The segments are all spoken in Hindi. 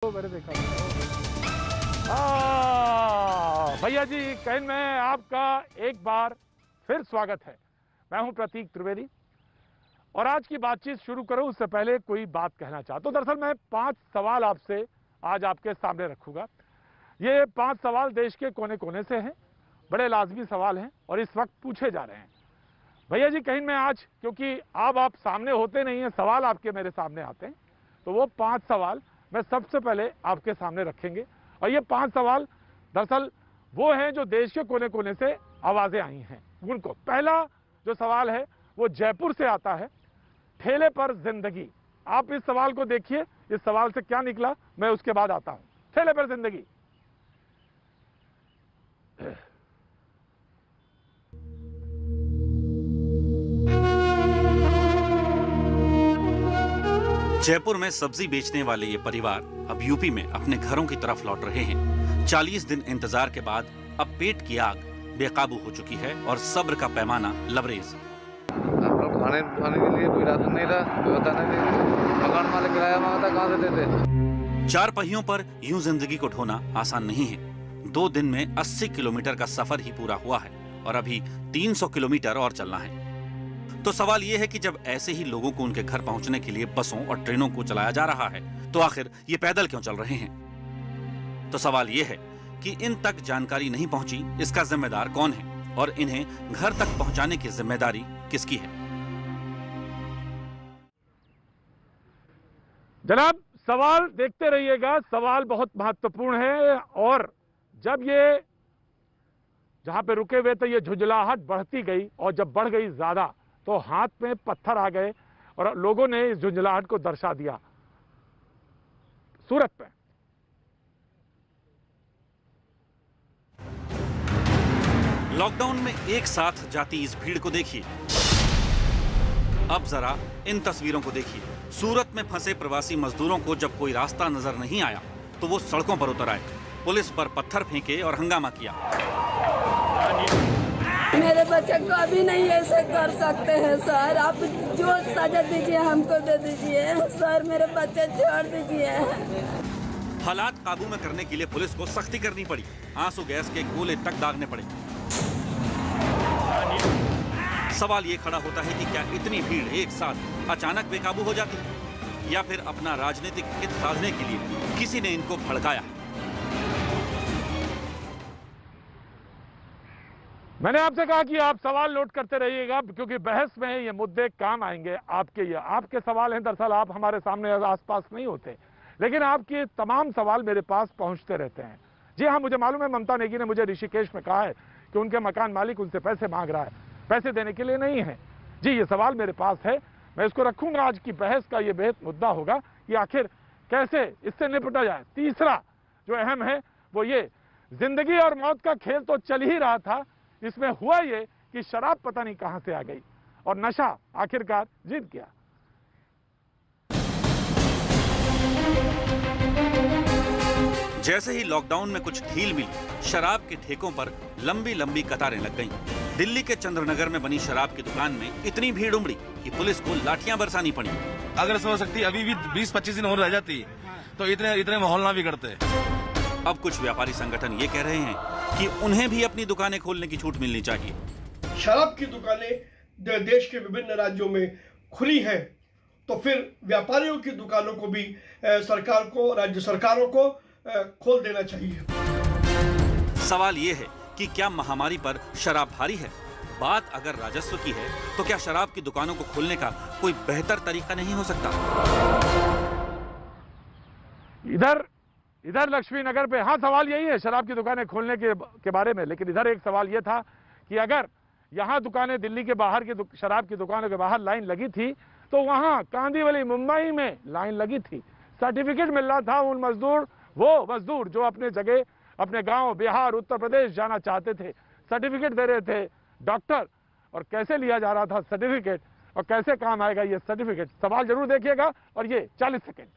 मैंने देखा भैया जी कैन में आपका एक बार फिर स्वागत है। मैं हूं प्रतीक त्रिवेदी और आज की बातचीत शुरू करूं उससे पहले कोई बात कहना चाहता हूं। दरअसल मैं 5 सवाल आपसे आज आपके सामने रखूंगा। ये 5 सवाल देश के कोने कोने से हैं, बड़े लाजमी सवाल हैं और इस वक्त पूछे जा रहे हैं। भैया जी कहीं में आज क्योंकि अब आप सामने होते नहीं हैं, सवाल आपके मेरे सामने आते हैं, तो वो 5 सवाल मैं सबसे पहले आपके सामने रखेंगे। और ये 5 सवाल दरअसल वो हैं जो देश के कोने कोने से आवाजें आई हैं उनको। पहला जो सवाल है वो जयपुर से आता है, ठेले पर जिंदगी। आप इस सवाल को देखिए, इस सवाल से क्या निकला, मैं उसके बाद आता हूं। ठेले पर जिंदगी। जयपुर में सब्जी बेचने वाले ये परिवार अब यूपी में अपने घरों की तरफ लौट रहे हैं। 40 दिन इंतजार के बाद अब पेट की आग बेकाबू हो चुकी है और सब्र का पैमाना लबरेज। हम लोग खाने के लिए कोई राशन नहीं था, व्यवस्था नहीं थी। मकान मालिक किराया मांगता, कहाँ से देते? 4 पहियों पर यूं जिंदगी को ढोना आसान नहीं है। 2 दिन में 80 किलोमीटर का सफर ही पूरा हुआ है और अभी 300 किलोमीटर और चलना है। तो सवाल ये है कि जब ऐसे ही लोगों को उनके घर पहुंचने के लिए बसों और ट्रेनों को चलाया जा रहा है तो आखिर ये पैदल क्यों चल रहे हैं? तो सवाल ये है कि इन तक जानकारी नहीं पहुंची, इसका जिम्मेदार कौन है और इन्हें घर तक पहुंचाने की जिम्मेदारी किसकी है? जनाब सवाल देखते रहिएगा, सवाल बहुत महत्वपूर्ण है। और जब ये जहां पे रुके हुए थे ये झुंझलाहट बढ़ती गई और जब बढ़ गई ज्यादा तो हाथ में पत्थर आ गए और लोगों ने इस झुंझलाहट को दर्शा दिया सूरत पे। लॉकडाउन में एक साथ जाती इस भीड़ को देखिए। अब जरा इन तस्वीरों को देखिए। सूरत में फंसे प्रवासी मजदूरों को जब कोई रास्ता नजर नहीं आया तो वो सड़कों पर उतर आए, पुलिस पर पत्थर फेंके और हंगामा किया। मेरे बच्चे को अभी नहीं ऐसे कर सकते हैं सर, आप जो सजा दीजिए हमको दे दीजिए सर, मेरे बच्चे छोड़ दीजिए। हालात काबू में करने के लिए पुलिस को सख्ती करनी पड़ी, आंसू गैस के गोले तक दागने पड़े। सवाल ये खड़ा होता है कि क्या इतनी भीड़ एक साथ अचानक बेकाबू हो जाती है या फिर अपना राजनीतिक हित साधने के लिए किसी ने इनको भड़काया? मैंने आपसे कहा कि आप सवाल नोट करते रहिएगा क्योंकि बहस में ये मुद्दे काम आएंगे आपके। ये आपके सवाल हैं, दरअसल आप हमारे सामने आसपास नहीं होते, लेकिन आपके तमाम सवाल मेरे पास पहुंचते रहते हैं। जी हाँ, मुझे मालूम है ममता नेगी ने मुझे ऋषिकेश में कहा है कि उनके मकान मालिक उनसे पैसे मांग रहा है, पैसे देने के लिए नहीं है। जी ये सवाल मेरे पास है, मैं इसको रखूंगा। आज की बहस का ये बेहद मुद्दा होगा कि आखिर कैसे इससे निपटा जाए। तीसरा जो अहम है वो ये, जिंदगी और मौत का खेल तो चल ही रहा था, इसमें हुआ ये कि शराब पता नहीं कहां से आ गई और नशा आखिरकार जीत गया। जैसे ही लॉकडाउन में कुछ ढील मिली, शराब के ठेकों पर लंबी लंबी कतारें लग गईं। दिल्ली के चंद्रनगर में बनी शराब की दुकान में इतनी भीड़ उमड़ी कि पुलिस को लाठियां बरसानी पड़ी। अगर समझ सकती अभी भी 20-25 दिन और रह जाती तो इतने माहौल ना बिगड़ते। अब कुछ व्यापारी संगठन ये कह रहे हैं कि उन्हें भी अपनी दुकानें खोलने की छूट मिलनी चाहिए। शराब की दुकानें देश के विभिन्न राज्यों में खुली हैं तो फिर व्यापारियों की दुकानों को भी सरकार को, राज्य सरकारों को खोल देना चाहिए। सवाल ये है कि क्या महामारी पर शराब भारी है? बात अगर राजस्व की है तो क्या शराब की दुकानों को खोलने का कोई बेहतर तरीका नहीं हो सकता? इधर लक्ष्मी नगर पे हाँ सवाल यही है शराब की दुकानें खोलने के बारे में, लेकिन इधर एक सवाल यह था कि अगर यहाँ दुकानें दिल्ली के बाहर की शराब की दुकानों के बाहर लाइन लगी थी तो वहाँ कांदीवली मुंबई में लाइन लगी थी, सर्टिफिकेट मिल रहा था उन वो मजदूर जो अपने जगह अपने गांव बिहार उत्तर प्रदेश जाना चाहते थे, सर्टिफिकेट दे रहे थे डॉक्टर, और कैसे लिया जा रहा था सर्टिफिकेट और कैसे काम आएगा ये सर्टिफिकेट। सवाल जरूर देखिएगा। और ये 40 सेकेंड।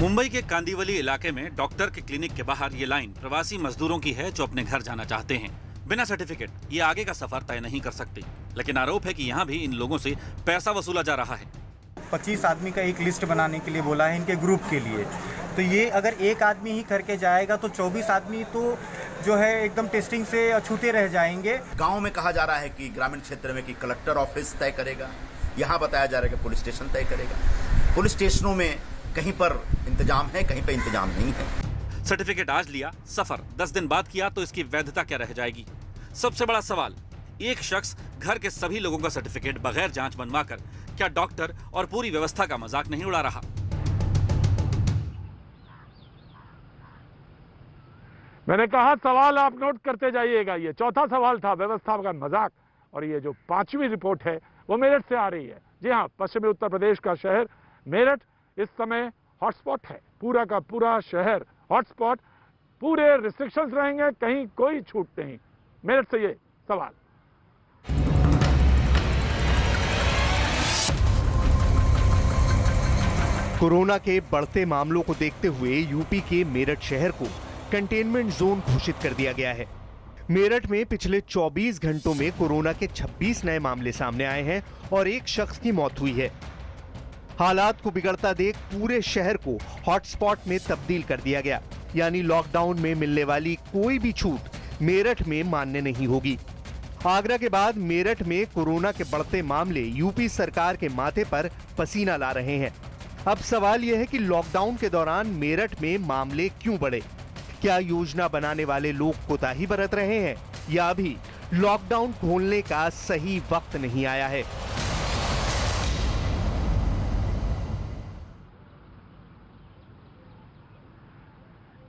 मुंबई के कांदीवली इलाके में डॉक्टर के क्लिनिक के बाहर ये लाइन प्रवासी मजदूरों की है जो अपने घर जाना चाहते हैं। बिना सर्टिफिकेट ये आगे का सफर तय नहीं कर सकते, लेकिन आरोप है कि यहाँ भी इन लोगों से पैसा वसूला जा रहा है। 25 आदमी का एक लिस्ट बनाने के लिए बोला है इनके ग्रुप के लिए। तो ये अगर एक आदमी ही करके जाएगा तो 24 आदमी तो जो है एकदम टेस्टिंग से अछूते रह जाएंगे। गांव में कहा जा रहा है कि ग्रामीण क्षेत्र में कि कलेक्टर ऑफिस तय करेगा, यहाँ बताया जा रहा है कि पुलिस स्टेशन तय करेगा। पुलिस स्टेशनों में कहीं पर इंतजाम है, कहीं पर इंतजाम नहीं है। सर्टिफिकेट आज लिया, सफर 10 दिन बाद किया तो इसकी वैधता क्या रह जाएगी? सबसे बड़ा सवाल, एक शख्स घर के सभी लोगों का सर्टिफिकेट बगैर जांच बनवाकर क्या डॉक्टर और पूरी व्यवस्था का मजाक नहीं उड़ा रहा? मैंने कहा सवाल आप नोट करते जाइएगा। ये चौथा सवाल था व्यवस्था का मजाक, और ये जो 5वीं रिपोर्ट है वो मेरठ से आ रही है। जी हाँ, पश्चिमी उत्तर प्रदेश का शहर मेरठ इस समय हॉटस्पॉट है। पूरा का पूरा शहर हॉटस्पॉट, पूरे रिस्ट्रिक्शंस रहेंगे, कहीं कोई छूट नहीं। मेरठ से ये सवाल। कोरोना के बढ़ते मामलों को देखते हुए यूपी के मेरठ शहर को कंटेनमेंट जोन घोषित कर दिया गया है। मेरठ में पिछले 24 घंटों में कोरोना के 26 नए मामले सामने आए हैं और एक शख्स की मौत हुई है। हालात को बिगड़ता देख पूरे शहर को हॉटस्पॉट में तब्दील कर दिया गया, यानी लॉकडाउन में मिलने वाली कोई भी छूट मेरठ में मान्य नहीं होगी। आगरा के बाद मेरठ में कोरोना के बढ़ते मामले यूपी सरकार के माथे पर पसीना ला रहे हैं। अब सवाल यह है कि लॉकडाउन के दौरान मेरठ में मामले क्यों बढ़े? क्या योजना बनाने वाले लोग कोताही बरत रहे हैं या अभी लॉकडाउन खोलने का सही वक्त नहीं आया है?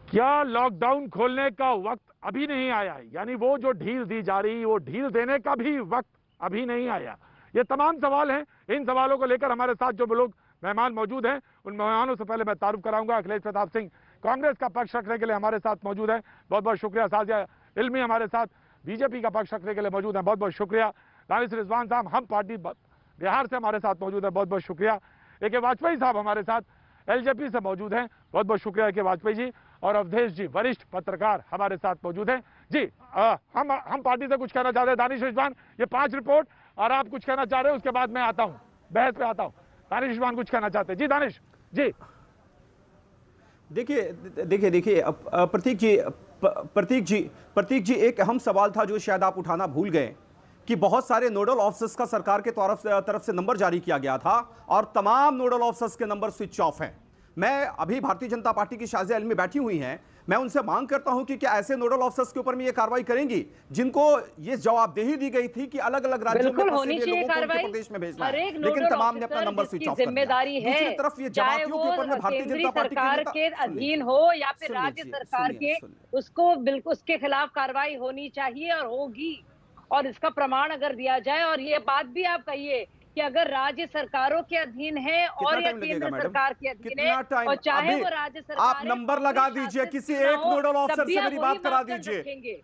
क्या लॉकडाउन खोलने का वक्त अभी नहीं आया है? यानी वो जो ढील दी जा रही, वो ढील देने का भी वक्त अभी नहीं आया। ये तमाम सवाल हैं। इन सवालों को लेकर हमारे साथ जो लोग मेहमान मौजूद हैं, उन मेहमानों से पहले मैं तारुफ कराऊंगा। अखिलेश प्रताप सिंह कांग्रेस का पक्ष रखने के लिए हमारे साथ मौजूद है, बहुत बहुत शुक्रिया। साजिया इल्मी हमारे साथ बीजेपी का पक्ष रखने के लिए मौजूद है, बहुत बहुत शुक्रिया। दानिश रिजवान साहब हम पार्टी बिहार से हमारे साथ मौजूद है, बहुत बहुत शुक्रिया। ए के वाजपेयी साहब हमारे साथ एलजेपी से मौजूद हैं, बहुत बहुत शुक्रिया ए के वाजपेयी जी। और अवधेश जी वरिष्ठ पत्रकार हमारे साथ मौजूद हैं। जी हम पार्टी से कुछ कहना चाहते हैं। दानिश रिजवान, ये 5 रिपोर्ट और आप कुछ कहना चाह रहे हो, उसके बाद मैं आता हूँ, बहस पे आता हूँ। दानिश रिजवान कुछ कहना चाहते हैं। जी दानिश जी। देखिए प्रतीक जी एक अहम सवाल था जो शायद आप उठाना भूल गए कि बहुत सारे नोडल ऑफिसर्स का सरकार के तरफ से नंबर जारी किया गया था और तमाम नोडल ऑफिसर्स के नंबर स्विच ऑफ हैं। मैं अभी भारतीय जनता पार्टी की शाजिया इल्मी बैठी हुई हैं, मैं उनसे मांग करता हूं कि क्या ऐसे नोडल ऑफिसर्स के ऊपर में ये कार्रवाई करेंगी जिनको ये जवाबदेही दी गई थी कि अलग अलग राज्यों में फंसे हुए लोगों को उनके प्रदेश में भेजना है, लेकिन तमाम ने अपना नंबर स्विच ऑफ कर दिया। जिम्मेदारी है, दूसरी तरफ ये जमातियों के ऊपर में भारतीय जनता पार्टी सरकार के अधीन हो या फिर राज्य सरकार के, उसको बिल्कुल उसके खिलाफ कार्रवाई होनी चाहिए और होगी। और इसका प्रमाण अगर दिया जाए, और ये बात भी आप कहिए कि अगर राज्य सरकारों के अधीन है और या केंद्र सरकार के अधीन है, और चाहे वो राज्य सरकार, आप नंबर लगा दीजिए, किसी एक नोडल ऑफिसर से मेरी बात करा दीजिए।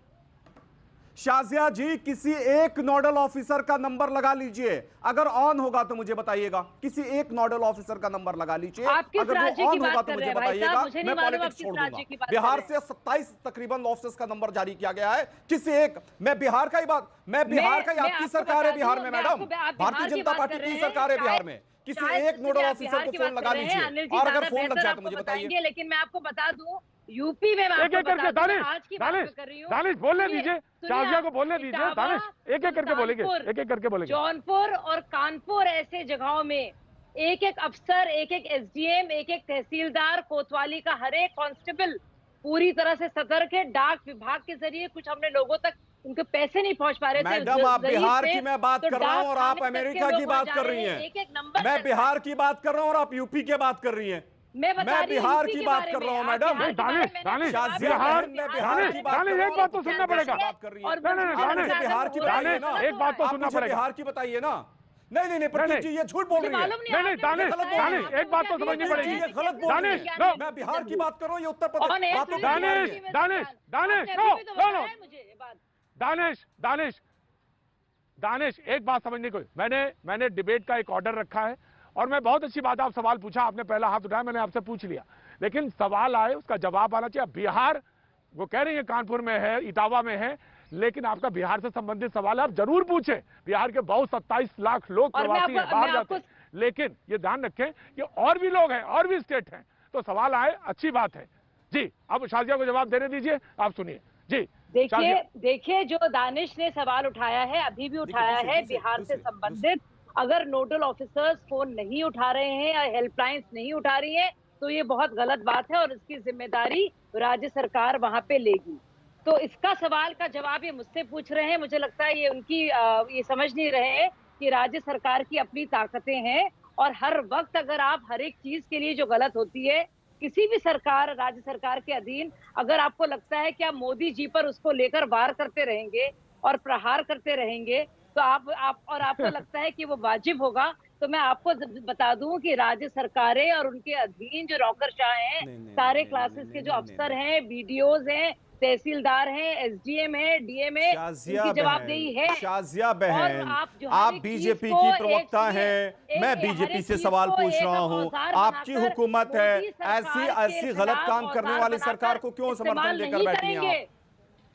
शाजिया जी, किसी एक नोडल ऑफिसर का नंबर लगा लीजिए, अगर ऑन होगा तो मुझे बताइएगा। किसी एक नोडल ऑफिसर का नंबर लगा लीजिए, अगर वो ऑन होगा तो मुझे बताइएगा, मैं पॉलिटिक्स छोड़ दूंगा। बिहार से 27 तकरीबन ऑफिसर्स का नंबर जारी किया गया है, किसी एक, मैं बिहार का ही आपकी सरकार है बिहार में मैडम, भारतीय जनता पार्टी की सरकार है बिहार में, किसी एक नोडल ऑफिसर को फोन लगा लीजिए, और अगर फोन लग जाए तो मुझे बताइए। लेकिन मैं आपको बता दूं, यूपी में एक एक करके दानिश बोलने दीजिए, शाजिया को बोलने दीजिए। दानिश एक एक करके बोलेंगे, एक एक करके बोलेंगे। जौनपुर और कानपुर ऐसे जगहों में एक एक अफसर, एक एक एसडीएम, एक एक तहसीलदार, कोतवाली का हर एक कांस्टेबल पूरी तरह से सतर्क है। डाक विभाग के जरिए कुछ हमने लोगों तक उनके पैसे नहीं पहुंच पा रहे थे। मैडम, आप बिहार की मैं बात कर रहा हूं और आप अमेरिका की बात कर रही हैं। मैं बिहार की बात कर रहा हूं और आप यूपी की बात कर रही हैं। मैं बिहार की बात कर रहा हूं मैडम। दानिश बिहार एक बात तो सुनना पड़ेगा। बिहार की बताइए ना, एक बात तो सुनना पड़ेगा। बिहार की बताइए ना। नहीं प्रतीक जी, ये झूठ बोल रही है। नहीं दानिश एक बात तो समझनी पड़ेगी। ये गलत बोल रही है। मैं बिहार की बात कर रहा हूँ, ये उत्तर प्रदेश। दानिश एक बात समझने को, मैंने डिबेट का एक ऑर्डर रखा है और मैं बहुत अच्छी बात, आप सवाल पूछा, आपने पहला हाथ उठाया, मैंने आपसे पूछ लिया, लेकिन सवाल आए उसका जवाब आना चाहिए। बिहार, वो कह रही है कानपुर में है, इटावा में है, लेकिन आपका बिहार से संबंधित सवाल आप जरूर पूछे। बिहार के बहुत 27 लाख लोग प्रवासी हैं, बाहर जाते हैं, लेकिन ये ध्यान रखें कि और भी लोग हैं, और भी स्टेट हैं, तो सवाल आए, अच्छी बात है। जी, अब शाजिया को जवाब देने दीजिए, आप सुनिए। जी देखिए जो दानिश ने सवाल उठाया है, अभी भी उठाया है बिहार से संबंधित, अगर नोडल ऑफिसर्स फोन नहीं उठा रहे हैं या हेल्पलाइंस नहीं उठा रही है तो ये बहुत गलत बात है और इसकी जिम्मेदारी राज्य सरकार वहां पे लेगी। तो इसका सवाल का जवाब ये मुझसे पूछ रहे हैं, मुझे लगता है ये उनकी ये समझ नहीं रहे हैं कि राज्य सरकार की अपनी ताकतें हैं और हर वक्त अगर आप हर एक चीज के लिए जो गलत होती है किसी भी सरकार, राज्य सरकार के अधीन, अगर आपको लगता है कि आप मोदी जी पर उसको लेकर वार करते रहेंगे और प्रहार करते रहेंगे तो आपको लगता है कि वो वाजिब होगा, तो मैं आपको बता दूं कि राज्य सरकारें और उनके अधीन जो नौकरशाह हैं, सारे क्लासेस के जो अफसर हैं, बीडीओज हैं, तहसीलदार हैं, एसडीएम है, डीएम है, उनकी जवाबदेही है। शाजिया बहन, आप बीजेपी की प्रवक्ता हैं, मैं बीजेपी से सवाल पूछ रहा हूँ, आपकी हुकूमत है, ऐसी गलत काम करने वाली सरकार को क्यों समर्थन देकर बैठी हैं आप?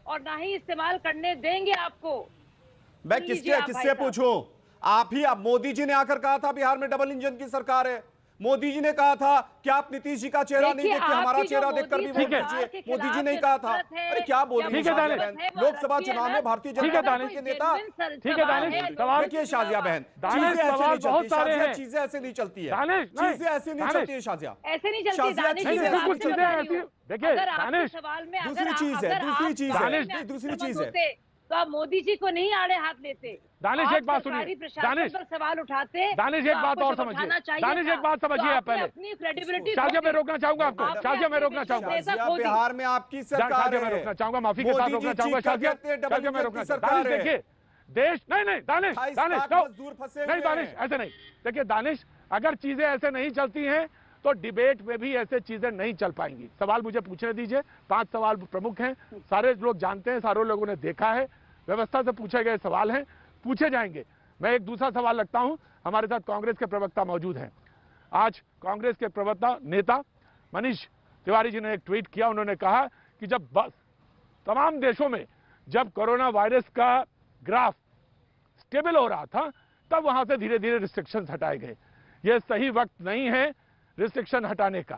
और ना ही इस्तेमाल करने देंगे आपको। मैं किससे पूछूं? आप ही, अब मोदी जी ने आकर कहा था बिहार में डबल इंजन की सरकार है, मोदी जी ने कहा था कि आप नीतीश जी का चेहरा नहीं देखते, हमारा चेहरा देखकर भी वोट दीजिए, मोदी जी ने कहा था। अरे क्या बोल रही है लोकसभा चुनाव में भारतीय जनता पार्टी के नेता। ठीक है दानिश, देखिए शाजिया बहन, चीजें ऐसे नहीं चलती, चीजें ऐसे नहीं चलती है, चीजें ऐसे नहीं चलती है शाजिया, ऐसे नहीं चलती। देखिए दानिश, दूसरी चीज है तो आप मोदी जी को नहीं आड़े हाथ लेते। दानिश एक बात सुनिए, दानिश पर सवाल उठाते, दानिश एक बात और समझिए, दानिश एक बात समझिए आप पहले। अपनी क्रेडिबिलिटी शाजिया में रोकना चाहूंगा आपको, शाजिया में रोकना चाहूंगा, बिहार में आपकी सरकार में रोकना चाहूंगा, माफी के साथ रोकना चाहूंगा, शाजिया में रोकना चाहूंगा। देखिए देश, नहीं दानिश, नहीं दानिश, ऐसे नहीं। देखिए दानिश, अगर चीजें ऐसे नहीं चलती हैं तो डिबेट में भी ऐसे चीजें नहीं चल पाएंगी। सवाल मुझे पूछने दीजिए, 5 सवाल प्रमुख हैं, सारे लोग जानते हैं, सारे लोगों ने देखा है, व्यवस्था से पूछे गए सवाल हैं, पूछे जाएंगे। मैं एक दूसरा सवाल रखता हूं, हमारे साथ कांग्रेस के प्रवक्ता मौजूद हैं। आज कांग्रेस के प्रवक्ता नेता मनीष तिवारी जी ने एक ट्वीट किया, उन्होंने कहा कि जब तमाम देशों में जब कोरोना वायरस का ग्राफ स्टेबल हो रहा था तब वहां से धीरे धीरे रिस्ट्रिक्शंस हटाए गए। यह सही वक्त नहीं है रिस्ट्रिक्शन हटाने का।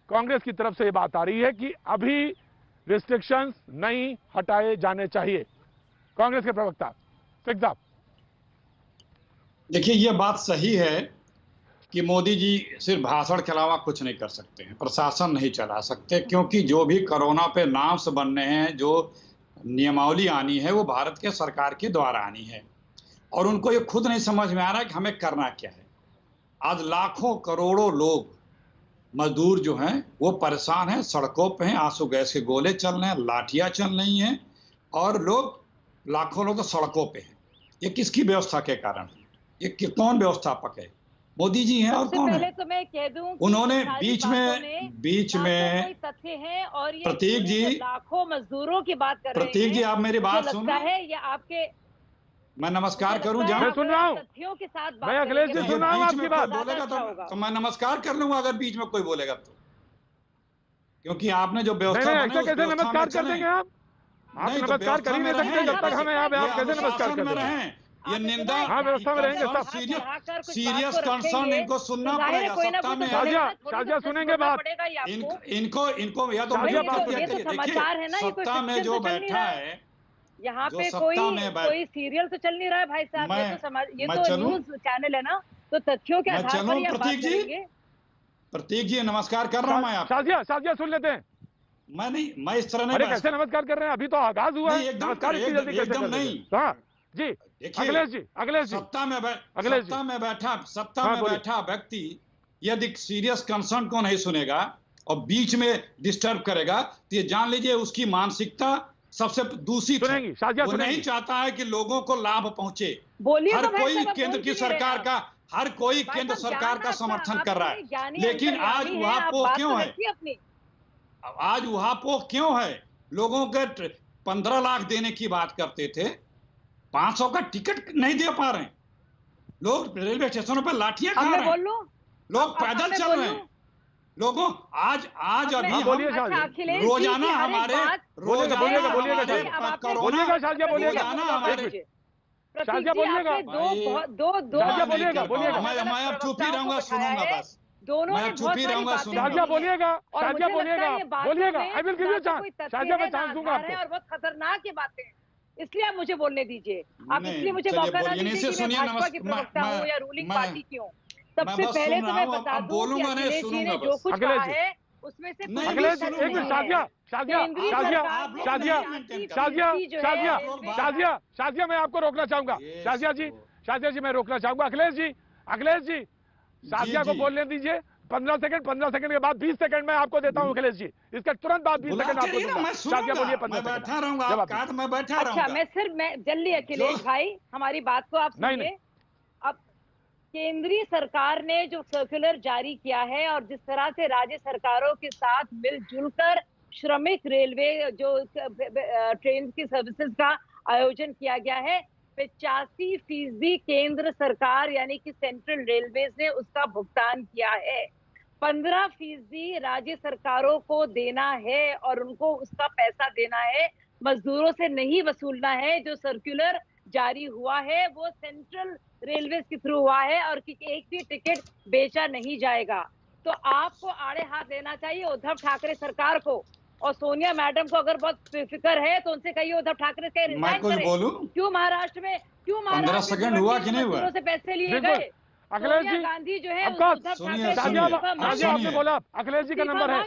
कांग्रेस की तरफ से यह बात आ रही है कि अभी रिस्ट्रिक्शंस नहीं हटाए जाने चाहिए। कांग्रेस के प्रवक्ता शेख साहब, देखिए ये बात सही है कि मोदी जी सिर्फ भाषण के अलावा कुछ नहीं कर सकते हैं, प्रशासन नहीं चला सकते, क्योंकि जो भी कोरोना पे नॉर्म्स बनने हैं, जो नियमावली आनी है वो भारत के सरकार के द्वारा आनी है और उनको ये खुद नहीं समझ में आ रहा है कि हमें करना क्या है। आज लाखों करोड़ों लोग मजदूर जो हैं वो परेशान हैं, सड़कों पे हैं, आंसू गैस के गोले चल रहे हैं, लाठियां चल रही हैं और लोग, लाखों लोग तो सड़कों पे हैं। ये किसकी व्यवस्था के कारण है? ये कौन व्यवस्थापक है? मोदी जी हैं और कौन है? तो मैं कह दूं उन्होंने बीच में तथ्य हैं और ये प्रतीक जी, लाखों मजदूरों की बात कर रहे हैं। प्रतीक जी आप मेरी बात सुन है ये आपके, मैं नमस्कार करूं जहां मैं सुन रहा हूं, तथ्यों के साथ मैं अखिलेश जी सुन रहा हूं आपकी बात। बोलेगा तो मैं नमस्कार कर लूंगा अगर बीच में कोई बोलेगा तो, क्योंकि आपने जो व्यवस्था बनाई कैसे नमस्कार कर देंगे आप? नमस्कार कर ही नहीं सकते जब तक हमें आप कैसे नमस्कार कर देंगे? ये निंदा, हाँ व्यवस्था में रहेंगे सब। सीरियस कंसर्न इनको सुनना पड़ेगा। सत्ता में शाजिया सुनेंगे बात, इनको या तो देखिए सत्ता में जो बैठा है, यहाँ पे कोई सीरियल तो चल नहीं रहा है भाई साहब, ये तो न्यूज चैनल है ना, तो तथ्यों के आधार पर ये बात करेंगे। प्रतीक जी नमस्कार कर रहा हूँ मैं। शाजिया सुन लेते हैं। मैं इस तरह नहीं, कैसे नमस्कार कर रहे हैं? अभी तो आगाज हुआ है, नमस्कार एकदम नहीं। हाँ जी, अखिलेश जी सत्ता में बैठा व्यक्ति यदि सीरियस कंसर्न को नहीं सुनेगा और बीच में डिस्टर्ब करेगा तो ये जान लीजिए उसकी मानसिकता सबसे दूषित है। वो नहीं चाहता है कि लोगों को लाभ पहुंचे। हर कोई केंद्र की सरकार का, हर कोई केंद्र सरकार का समर्थन कर रहा है, लेकिन आज उहापोह क्यों है? आज उहापोह क्यों है? लोगों के 15 लाख देने की बात करते थे, 500 का टिकट नहीं दे पा रहे हैं लोग, रेलवे स्टेशनों पर लाठियां खा रहे हैं, लोग पैदल चल रहे हैं। लोगों आज अभी रोजाना हमारे शाजिया बोलिएगा, शाजिया बोलिएगा, मैं अब चुप ही रहूंगा, सुनूंगा बस। दोनों मैं चुप ही रहूंगा, शाजिया बोलिएगा, शाजिया बोलिएगा, बोलिएगा, I will give you chance, Shazia मैं चांस दूंगा आपको। और बहुत खतरनाक ये बातें हैं, इसलिए आप मुझे बोलने दीजिए। आप इसलिए मुझे मौका ना दीजिए कि मैं भाजपा की प्रवक्ता हूँ या रूलिंग पार्टी की हूँ। सबसे पहले तो मैं बता दूं कि अखिलेश जी ने जो कुछ कहा है उसमें से अखिलेश एक मिनट, शाजिया मैं आपको रोकना चाहूंगा, शाजिया जी मैं रोकना चाहूंगा। अखिलेश जी शाजिया को बोलने दीजिए 15 सेकंड के बाद 20 सेकंड में आपको देता हूं अखिलेश जी, इसका तुरंत बाद 20 सेकंड आपको दूंगा। शाजिया बोलिए 15 सेकंड। अच्छा मैं जल्दी अखिलेश भाई हमारी बात को आप सुनिए। अब केंद्रीय सरकार ने जो सर्कुलर जारी किया है और जिस तरह से राज्य सरकारों के साथ मिलजुल कर श्रमिक रेलवे जो ट्रेन की सर्विसेज का आयोजन किया गया है, 85% केंद्र सरकार यानी कि सेंट्रल रेलवेज ने उसका भुगतान किया है। 15% राज्य सरकारों को देना है और उनको उसका पैसा देना है, मजदूरों से नहीं वसूलना है। जो सर्कुलर जारी हुआ है वो सेंट्रल रेलवेज के थ्रू हुआ है और कि एक भी टिकट बेचा नहीं जाएगा। तो आपको आड़े हाथ देना चाहिए उद्धव ठाकरे सरकार को, और सोनिया मैडम को अगर बहुत फिक्र है तो उनसे कहिए उद्धव ठाकरे से रिजाइन करें। क्यों महाराष्ट्र में 15 सेकंड हुआ कि नहीं हुआ? से पैसे लिए गए। अखिलेश जी गांधी जो है आपने बोला अखिलेश जी का नंबर है,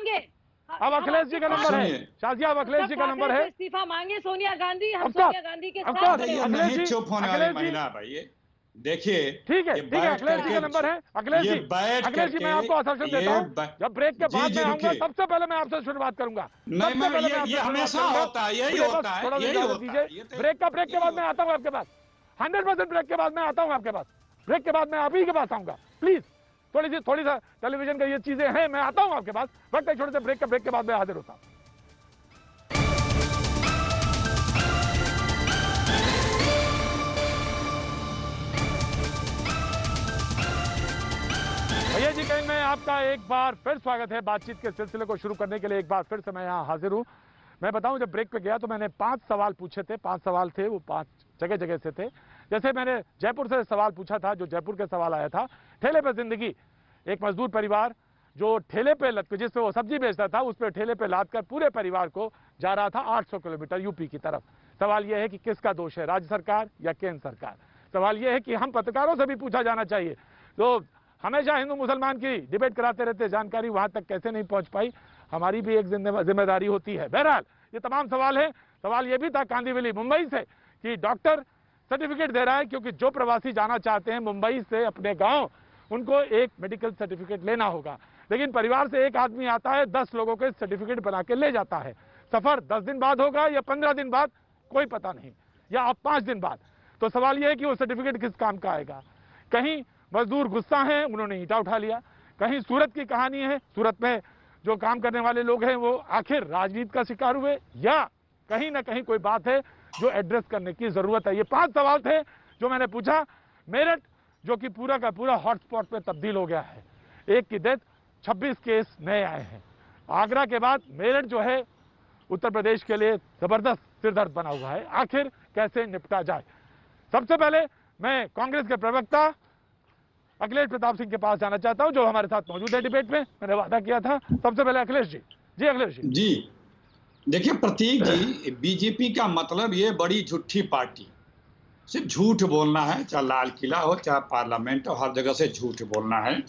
अब अखिलेश जी का नंबर है, शाजिया अब अखिलेश जी का नंबर है, इस्तीफा मांगे सोनिया गांधी, हम सोनिया गांधी के साथ चुप होने वाली महिला भाई। देखिए ठीक है अखिलेश जी का नंबर है। अखिलेश जी मैं आपको आश्वासन देता हूँ जब ब्रेक के बाद में आऊंगा सबसे पहले मैं आपसे शुरुआत करूंगा। ये हमेशा होता है, यही होता है, यही होता है। ब्रेक के बाद मैं आता हूँ आपके पास, 100% ब्रेक के बाद मैं आता हूँ आपके पास, ब्रेक के बाद मैं आप ही के पास आऊंगा। प्लीज थोड़ी सा टेलीविजन का ये चीजें हैं, मैं आता हूँ आपके पास, बट एक छोटे से ब्रेक के बाद मैं हाजिर होता हूँ। भैया जी कहीं मैं आपका एक बार फिर स्वागत है। बातचीत के सिलसिले को शुरू करने के लिए एक बार फिर से मैं यहाँ हाजिर हूँ। मैं बताऊं जब ब्रेक पे गया तो मैंने 5 सवाल पूछे थे, 5 सवाल थे, वो 5 जगह से थे। जैसे मैंने जयपुर से सवाल पूछा था, जो जयपुर के सवाल आया था, ठेले पे जिंदगी, एक मजदूर परिवार जो ठेले पे जिससे वो सब्जी बेचता था उस पर ठेले पे लाद कर पूरे परिवार को जा रहा था 800 किलोमीटर यूपी की तरफ। सवाल यह है कि किसका दोष है, राज्य सरकार या केंद्र सरकार? सवाल यह है कि हम पत्रकारों से भी पूछा जाना चाहिए। तो हमेशा हिंदू मुसलमान की डिबेट कराते रहते, जानकारी वहां तक कैसे नहीं पहुंच पाई, हमारी भी एक जिम्मेदारी होती है। बहरहाल ये तमाम सवाल है। सवाल ये भी था कांदीवली मुंबई से कि डॉक्टर सर्टिफिकेट दे रहा है, क्योंकि जो प्रवासी जाना चाहते हैं मुंबई से अपने गांव, उनको एक मेडिकल सर्टिफिकेट लेना होगा। लेकिन परिवार से एक आदमी आता है, 10 लोगों के सर्टिफिकेट बना के ले जाता है। सफर 10 दिन बाद होगा या 15 दिन बाद, कोई पता नहीं, या अब 5 दिन बाद। तो सवाल यह है कि वो सर्टिफिकेट किस काम का आएगा? कहीं मजदूर गुस्सा हैं, उन्होंने ईंटा उठा लिया। कहीं सूरत की कहानी है, सूरत में जो काम करने वाले लोग हैं वो आखिर राजनीति का शिकार हुए, या कहीं ना कहीं कोई बात है जो एड्रेस करने की जरूरत है। ये 5 सवाल थे जो मैंने पूछा। मेरठ जो कि पूरा का पूरा हॉटस्पॉट पे तब्दील हो गया है, एक की डेथ, 26 केस नए आए हैं। आगरा के बाद मेरठ जो है उत्तर प्रदेश के लिए जबरदस्त सिरदर्द बना हुआ है। आखिर कैसे निपटा जाए? सबसे पहले मैं कांग्रेस के प्रवक्ता अखिलेश प्रताप सिंह के पास जाना चाहता हूं, जो हमारे साथ मौजूद है डिबेट में। मैंने वादा किया था। सबसे पहले अखिलेश जी। जी अखिलेश जी। जी देखिए प्रतीक जी, बीजेपी का मतलब ये बड़ी झूठी पार्टी, सिर्फ झूठ बोलना है, चाहे लाल किला हो चाहे पार्लियामेंट हो, हर जगह से झूठ बोलना है।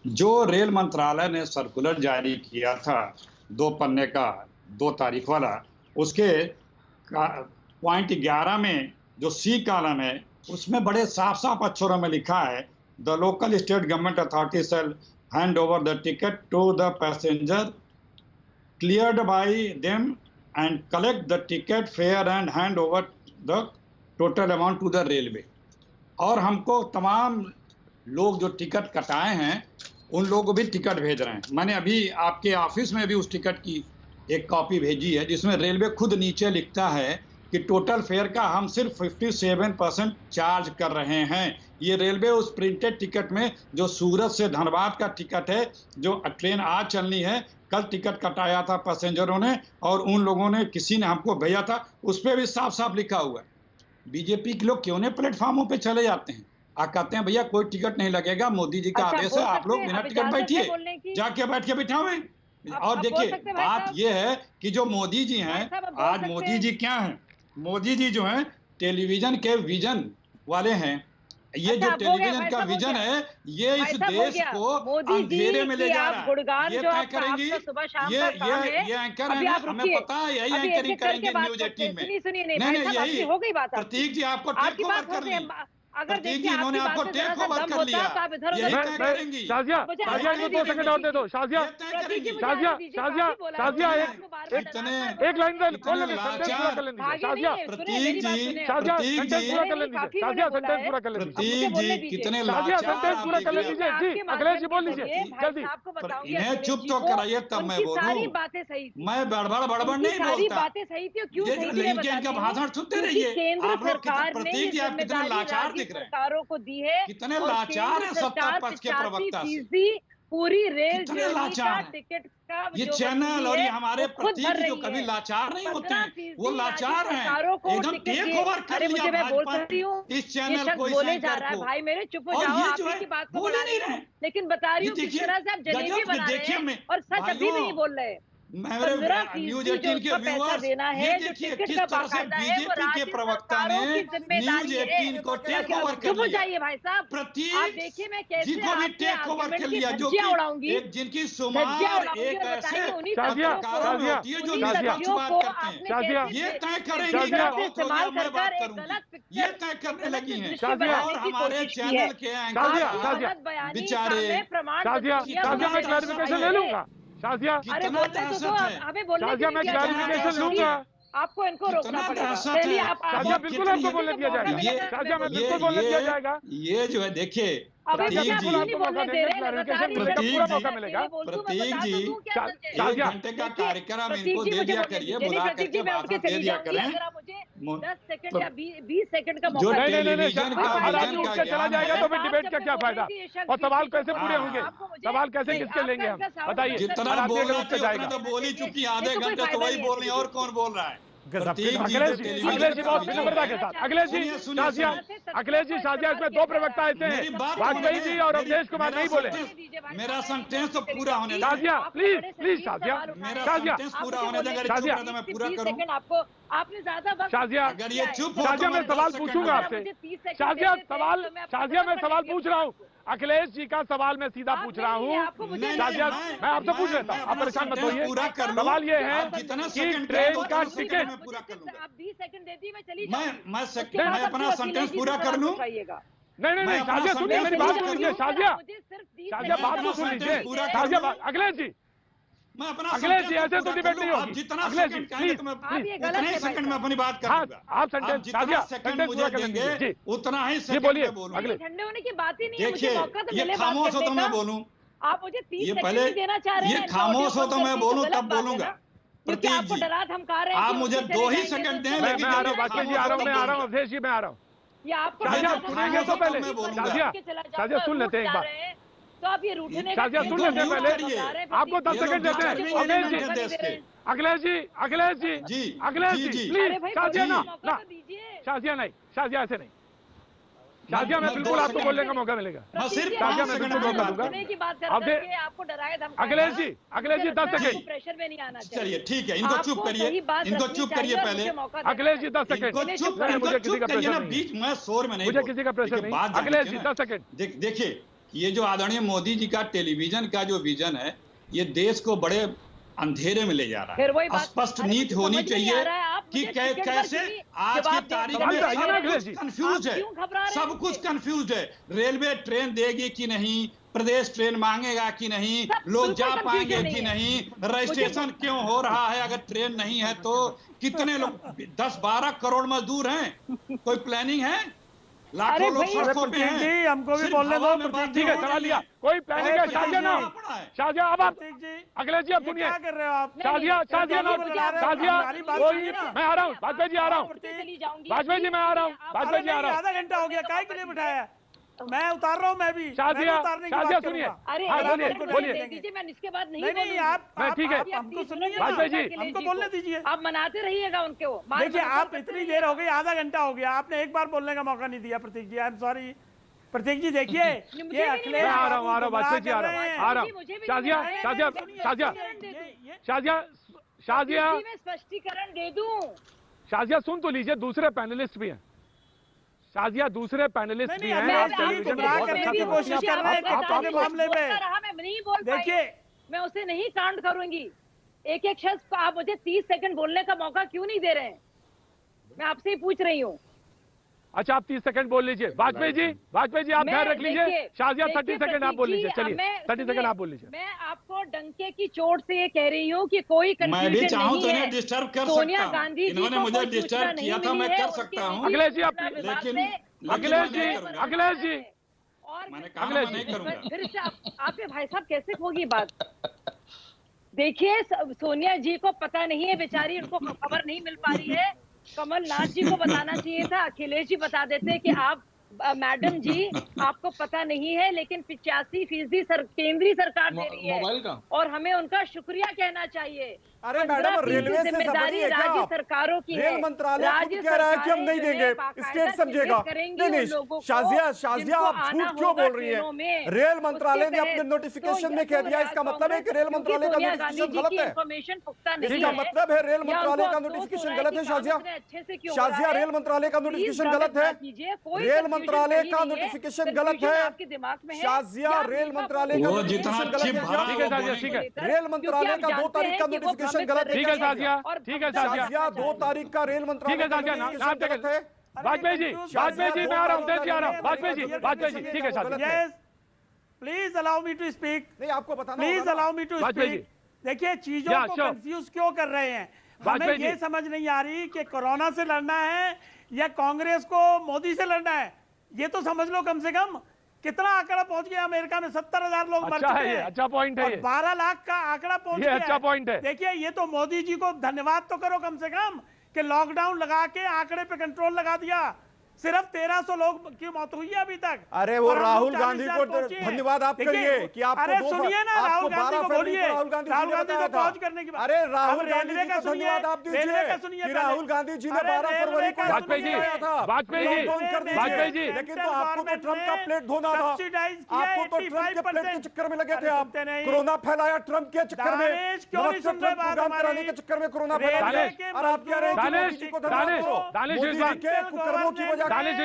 जो रेल मंत्रालय ने सर्कुलर जारी किया था 2 पन्ने का 2 तारीख वाला, उसके पॉइंट 11 में जो सी कॉलम है उसमें बड़े साफ साफ अक्षरों में लिखा है, the local state government authority shall hand over the ticket to the passenger cleared by them and collect the ticket fare and hand over the total amount to the railway. और हमको तमाम लोग जो टिकट कटाए हैं उन लोगों को भी टिकट भेज रहे हैं। मैंने अभी आपके ऑफिस में भी उस टिकट की एक कॉपी भेजी है, जिसमें रेलवे खुद नीचे लिखता है कि टोटल फेयर का हम सिर्फ 57% चार्ज कर रहे हैं। ये रेलवे उस प्रिंटेड टिकट में जो सूरत से धनबाद का टिकट है, जो ट्रेन आज चलनी है, कल टिकट कटाया था पैसेंजरों ने और उन लोगों ने, किसी ने हमको भेजा था, उस पर भी साफ साफ लिखा हुआ है बीजेपी के लोग क्यों नहीं प्लेटफॉर्मों पे चले जाते हैं, कहते हैं भैया कोई टिकट नहीं लगेगा, मोदी जी का आदेश है, आप लोग बिना टिकट बैठिए, जाके बैठ के बिठाओ। और देखिए बात ये है कि जो मोदी जी हैं, आज मोदी जी क्या हैं, मोदी जी जो हैं टेलीविजन के विजन वाले हैं। ये जो टेलीविजन का विजन है, ये इस देश को अंधेरे में ले जा रहा है। ये तय करेंगी, ये एंकर है ना, हमें पता है यही एंकरिंग करेंगे न्यूज 18 में। नहीं यही प्रतीक जी आपको टेक ओवर कर लिया, प्रतीक जी इन्होंने आपको टेक ओवर कर लिया, यही तय करेंगी। शाजिया इनको 2 सेकंड और दे दो। शाजिया एक लाइन प्रतीक जी कितने सेंटेंस पूरा कर लीजिए जी। अखिलेश जी बोल लीजिए जल्दी। इन्हें चुप तो कराइए तब मैं बोलूं। मैं बड़बड़ नहीं बोलता, इनका भाषण सुनते रहिए। आप लोग प्रतीक जी आप कितने लाचार दिख रहे हैं, सरकारों को दी है, कितने लाचार है सत्ता पक्ष के प्रवक्ता पूरी रेल कितने लाचार टिकट का ये चैनल और ये हमारे प्रतीक जो कभी लाचार नहीं होते हैं, वो लाचार हैं, एकदम टेक ओवर कर लिया भाजपा इस चैनल को, बोले जा रहा है। भाई मेरे चुप हो जाओ, आप की बात को बोल नहीं रहे, लेकिन बता रही हूँ किस तरह से आप जलेबी बना रहे हैं और सच अभी नहीं बोल रहे। मेरे न्यूज 18 के व्यूअर्स ये देखिए किस तरह से बीजेपी के प्रवक्ता ने न्यूज 18 को टेक ओवर कर लिया। जाइए भाई साहब, प्रतीक देखिए मैं कैसे जिनको भी टेक ओवर कर लिया, जो कि जिनकी शुमार एक ऐसे पत्रकारों में होती है जो निष्पक्ष बात करते हैं, ये तय करेंगे कि बहुत हो गया मैं बात करूंगी, ये तय करने लगी हैं। और हमारे चैनल के एंकर बेचारे मैं क्लैरिफिकेशन ले लूंगा। शाजिया मैं क्लैरिफिकेशन लूंगा। आपको इनको रोकना पड़ेगा। शाजिया बिल्कुल आपको बोलने दिया जाएगा। शाजिया में बिल्कुल बोलने दिया जाएगा। ये जो है देखिए प्रतीक जी, पूरा मौका मिलेगा। प्रतीक जी 1 घंटे का कार्यक्रम इनको दे दिया करिए, बुला करके भाषण दे दिया करें। 10 सेकंड या 20 सेकंड का जो मौका टेलीविजन का चला जाएगा तो फिर डिबेट का क्या फायदा, और सवाल कैसे पूरे होंगे, सवाल कैसे किसके लेंगे हम, बताइए। जितना बोल रहा है तो बोल ही चुकी, आधे घंटे तो वही बोल रहे हैं, और कौन बोल रहा है। अखिलेश जी बहुत विनम्रता के साथ। अखिलेश जी शाजिया इसमें 2 प्रवक्ता ऐसे हैं, वाजपेयी जी और अवधेश कुमार नहीं बोले। मेरा सेंटेंस तो पूरा होने दो। शाजिया प्लीज शाजिया सेंटेंस पूरा होने दो, अगर शाजिया तो मैं पूरा करूं। आपने ज्यादा शाजिया अगर ये चुप हो शाजिया तो मैं सवाल पूछूंगा आपसे। शाजिया मैं सवाल पूछ रहा हूँ, अखिलेश जी का सवाल मैं सीधा पूछ रहा हूँ। शाजिया मैं आपसे पूछ लेता हूँ, आप परेशान मत होइए। सवाल ये है कि ट्रेन का टिकट आप 20 सेकंड देती मैं चली मैं अपना सेंटेंस पूरा कर लूं। नहीं शाजिया सुनिए, मेरी बात सुन लीजिए। शाजिया बात तो सुन लीजिए। शाजिया अखिलेश जी ऐसे तो डिबेट नहीं होगी। जितना अखिलेश जी प्लीज उतने सेकंड में अपनी बात करूंगा। आप सेंटेंस शाजिया सेकंड मुझे देंगे उतना ही सेकंड बोलिए। बोलूंगा। ठंडे होने की बात ही नहीं है, मुझे देखिए मौका तो ये मिले खामोश हो तो मैं बोलूं, आप मुझे 30 ये सेकंड पहले देना चाह रहे हैं। ये खामोश हो तो मैं बोलूं तब बोलूंगा। क्योंकि आपको डरा धमका रहे हैं, आप मुझे 2 ही सेकंड दें। मैं आ रहा हूँ, वाजपेयी जी आ रहा हूँ, मैं आ रहा हूँ, अवधेश जी मैं आ रहा हूँ। ये आपको सुनेंगे तो पहले शाजिया सुन लेते हैं एक बार। तो आप ये रूठने शाजिया सुन लेते हैं पहले, आपको 10 सेकंड देते हैं। अखिलेश जी प्लीज शाजिया ना शाजिया नहीं, शाजिया ऐसे नहीं। शाजिया मैं बिल्कुल आपको बोलने का मौका मिलेगा। शाजिया मैं बिल्कुल मौका दूंगा। अखिलेश जी 10 सेकंड। प्रेशर में नहीं आना चाहिए। चलिए ठीक है, इनको चुप करिए पहले। अखिलेश जी 10 सेकंड। मुझे किसी का प्रेशर नहीं, बीच में शोर में नहीं, मुझे किसी का प्रेशर नहीं। अखिलेश जी 10 सेकंड। देखिए ये जो आदरणीय मोदी जी का टेलीविजन का जो विजन है, ये देश को बड़े अंधेरे में ले जा रहा है। स्पष्ट नीति होनी चाहिए कि कैसे आज की तारीख में कंफ्यूज है, सब कुछ कंफ्यूज है। रेलवे ट्रेन देगी कि नहीं, प्रदेश ट्रेन मांगेगा कि नहीं, लोग जा पाएंगे कि नहीं, रजिस्ट्रेशन क्यों हो रहा है अगर ट्रेन नहीं है तो, कितने लोग 10-12 करोड़ मजदूर हैं, कोई प्लानिंग है? लाखों लोग सड़कों पे हैं। हमको भी बोलने दो। ठीक है सवाल लिया, कोई प्लानिंग है? शाजिया ना शाजिया अब आप अखिलेश जी आप सुनिए। शाजिया ना शाजिया कोई, मैं आ रहा हूँ, वाजपेयी जी आ रहा हूँ, वाजपेयी जी मैं आ रहा हूँ, वाजपेयी जी आ रहा हूँ। आधा घंटा हो गया, काय के लिए बिठाया? मैं उतार रहा हूँ, मैं भी शाजिया, उतारने की शाजिया बात सुनिए। करूंगा। अरे हाँ, एक बोलिए, मिनट बोलिए। बोलने दीजिए, मैं इसके बाद नहीं नहीं बोलूंगी। आप ठीक है। हमको सुनिए ना, वाजपेयी जी, हमको बोलने दीजिए। आप मनाते रहिएगा उनको। देखिए आप इतनी देर हो गई, आधा घंटा हो गया, आपने एक बार बोलने का मौका नहीं दिया प्रतीक जी। आई एम सॉरी प्रतीक जी। देखिए ये अखिलेश मैं आ रहा हूँ, बाबू वाजपेयी जी आ रहा हूँ। शाजिया, शाजिया, शाजिया, शाजिया, शाजिया, मैं स्पष्टीकरण दे दूं। शाजिया सुन तो लीजिए, दूसरे पैनलिस्ट भी हैं। शाजिया दूसरे पैनलिस्ट भी हैं। आप टेलीविजन पे बहुत अच्छा की कोशिश कर रहे हैं आपके मामले में। मैं नहीं बोल पाई। देखिए मैं उसे नहीं काउंट करूंगी। एक एक शख्स को आप मुझे 30 सेकंड बोलने का मौका क्यों नहीं दे रहे हैं? मैं आपसे ही पूछ रही हूँ। अच्छा आप 30 सेकंड बोल लीजिए। वाजपेयी जी, वाजपेयी जी आप ध्यान रख लीजिए। शाजिया 30 सेकंड आप बोल लीजिए। चलिए 30 सेकंड आप बोल लीजिए। मैं आपको डंके की चोट से ये कह रही हूँ कि कोई मैं भी चाहूँ तो नहीं इन्हें है। डिस्टर्ब कर सोनिया सकता हूँ। गांधी जी इन्होंने को मुझे कोई डिस्टर्ब सूचना किया नहीं था, मैं मिली है, कर उनके सकता हूँ। अखिलेश जी आप लेकिन अखिलेश जी, अखिलेश जी, और मैंने कहा मैं नहीं करूंगा। फिर से आपके भाई साहब कैसे होगी बात? देखिए सोनिया जी को पता नहीं है बेचारी, उनको खबर नहीं मिल पा रही है। कमलनाथ जी को बताना चाहिए था, अखिलेश जी बता देते कि आप मैडम जी आपको पता नहीं है, लेकिन 85% केंद्रीय सरकार दे रही है मोबाइल का और हमें उनका शुक्रिया कहना चाहिए। अरे मैडम रेलवे से जिम्मेदारी समझिए क्या राज्य आप? सरकारों की रेल है। मंत्रालय खुद राज्य कह रहा है कि हम नहीं सरकारें देंगे, जो है बाकायदा स्टेट समझेगा। करेंगी नहीं उन नहीं लोगों को शाजिया जिनको आप आना झूठ क्यों होगा बोल रही ट्रेनों है? में। रेल मंत्रालय ने उसके अपने तहत नोटिफिकेशन में कह दिया, इसका मतलब है कि रेल मंत्रालय का नोटिफिकेशन गलत है। इसका मतलब है रेल मंत्रालय का नोटिफिकेशन गलत है। शाजिया, शाजिया रेल मंत्रालय का नोटिफिकेशन गलत है। रेल मंत्रालय का नोटिफिकेशन गलत है। शाजिया रेल मंत्रालय का नोटिफिकेशन गलत है। ठीक है शाजिया, ठीक है। रेल मंत्रालय का 2 तारीख का नोटिफिकेशन गलत है। ठीक है शाजिया, ठीक है शाजिया, शाजिया 2 तारीख का रेल ठीक मंत्रालय है का शाजिया, नोटिफिकेशन नाम गलत है। वाजपेयी जी, वाजपेयी जी मैं आ रहा हूँ, तेजी आ रहा हूँ। वाजपेयी जी, वाजपेयी जी, ठीक है Shazia. Yes please allow me to speak. नहीं आपको बताना प्लीज होगा ना। Allow me to Vajpayee speak. जी। देखिए चीजों या, को sure। कंफ्यूज क्यों कर रहे हैं? हमें वाजपेयी ये जी। समझ नहीं आ रही कि कोरोना से लड़ना है या कांग्रेस को मोदी से लड़ना है। ये तो समझ लो कम से कम कितना आंकड़ा पहुंच गया अमेरिका में, 70,000 लोग मर अच्छा चुके है ये, हैं। अच्छा पॉइंट है और ये। 12 लाख का आंकड़ा पहुंच ये गया अच्छा पॉइंट है। देखिए ये तो मोदी जी को धन्यवाद तो करो कम से कम कि लॉकडाउन लगा के आंकड़े पे कंट्रोल लगा दिया। सिर्फ 1300 लोग की मौत हुई है अभी तक। अरे वो और हम लोग राहुल 40,000 गांधी को पहुंचे हैं। धन्यवाद आप देखिए, करिए कि आपको अरे दो सुनिए ना आपको राहुल गांधी 12 को फरवरी बोलिए। को राहुल गांधी राहुल जी ने गांधी को बताया था। पहुंच करने की बात। अरे राहुल अब गांधी रेलवे जी का को सुनिए, धन्यवाद आप रेलवे का दीजिए सुनिए कि पहले। राहुल गांधी जी ने अरे 12 फरवरी को वाजपेयी जी, वाजपेयी जी, लॉकडाउन कर दिया वाजपेयी जी। लेकिन तो आपको तो ट्रम्प का प्लेट धोना था। आपको तो ट्रम्प के प्लेट के चक्कर में लगे थे आप। कोरोना फैलाया ट्रम्प के चक्कर में, नमस्ते ट्रम्प प्रोग्राम कराने के चक्कर में कोरोना फैलाया। और आप कह रहे हैं कि मोदी जी को धन्यवाद दो। मोदी जी के कुकर्मों की वजह दानिश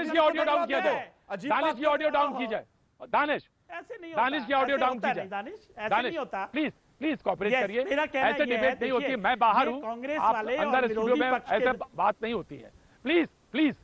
की ऑडियो डाउन किया जाए, दानिश की ऑडियो डाउन की जाए। दानिश, ऐसे नहीं दानिश की ऑडियो डाउन की जाए। दानिश ऐसे दानिश नहीं होता। प्लीज प्लीज कॉपरेट Yes, करिए। मेरा कहना ऐसे ये है, डिबेट नहीं होती है। देखिए, मैं बाहर ये हूँ, कांग्रेस आप वाले और अंदर स्टूडियो विरोधी में पक्ष के ऐसे लोग- बात नहीं होती है। प्लीज प्लीज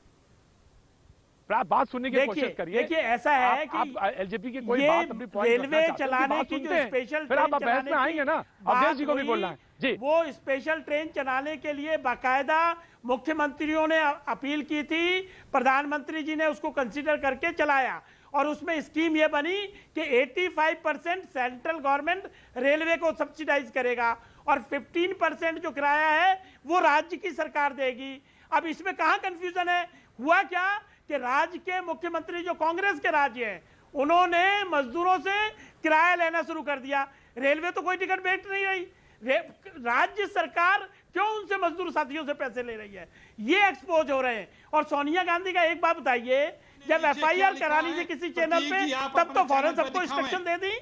बात सुनने की कोशिश करिए। देखिए ऐसा है कि आप एलजेपी की कोई ये बात अपनी पॉइंट रेलवे चलाने की जो स्पेशल फिर आप बहस में आएंगे ना। अवधेश जी को भी बोलना है जी। वो स्पेशल ट्रेन चलाने के लिए बाकायदा मुख्यमंत्रियों ने अपील की थी, प्रधानमंत्री जी ने उसको कंसीडर करके चलाया और उसमें स्कीम ये बनी कि 85% सेंट्रल गवर्नमेंट रेलवे को सब्सिडाइज करेगा और 15% जो किराया है वो राज्य की सरकार देगी। अब इसमें कहाँ कंफ्यूजन है? हुआ क्या कि राज्य के मुख्यमंत्री जो कांग्रेस के राज्य हैं उन्होंने मजदूरों से किराया लेना शुरू कर दिया। रेलवे तो कोई टिकट बेच नहीं रही, राज्य सरकार क्यों उनसे मजदूर साथियों से पैसे ले रही है? ये एक्सपोज हो रहे हैं। और सोनिया गांधी का एक बात बताइए, जब FIR करा लीजिए किसी चैनल पे तब तो फौरन सबको इंस्ट्रक्शन दे दी,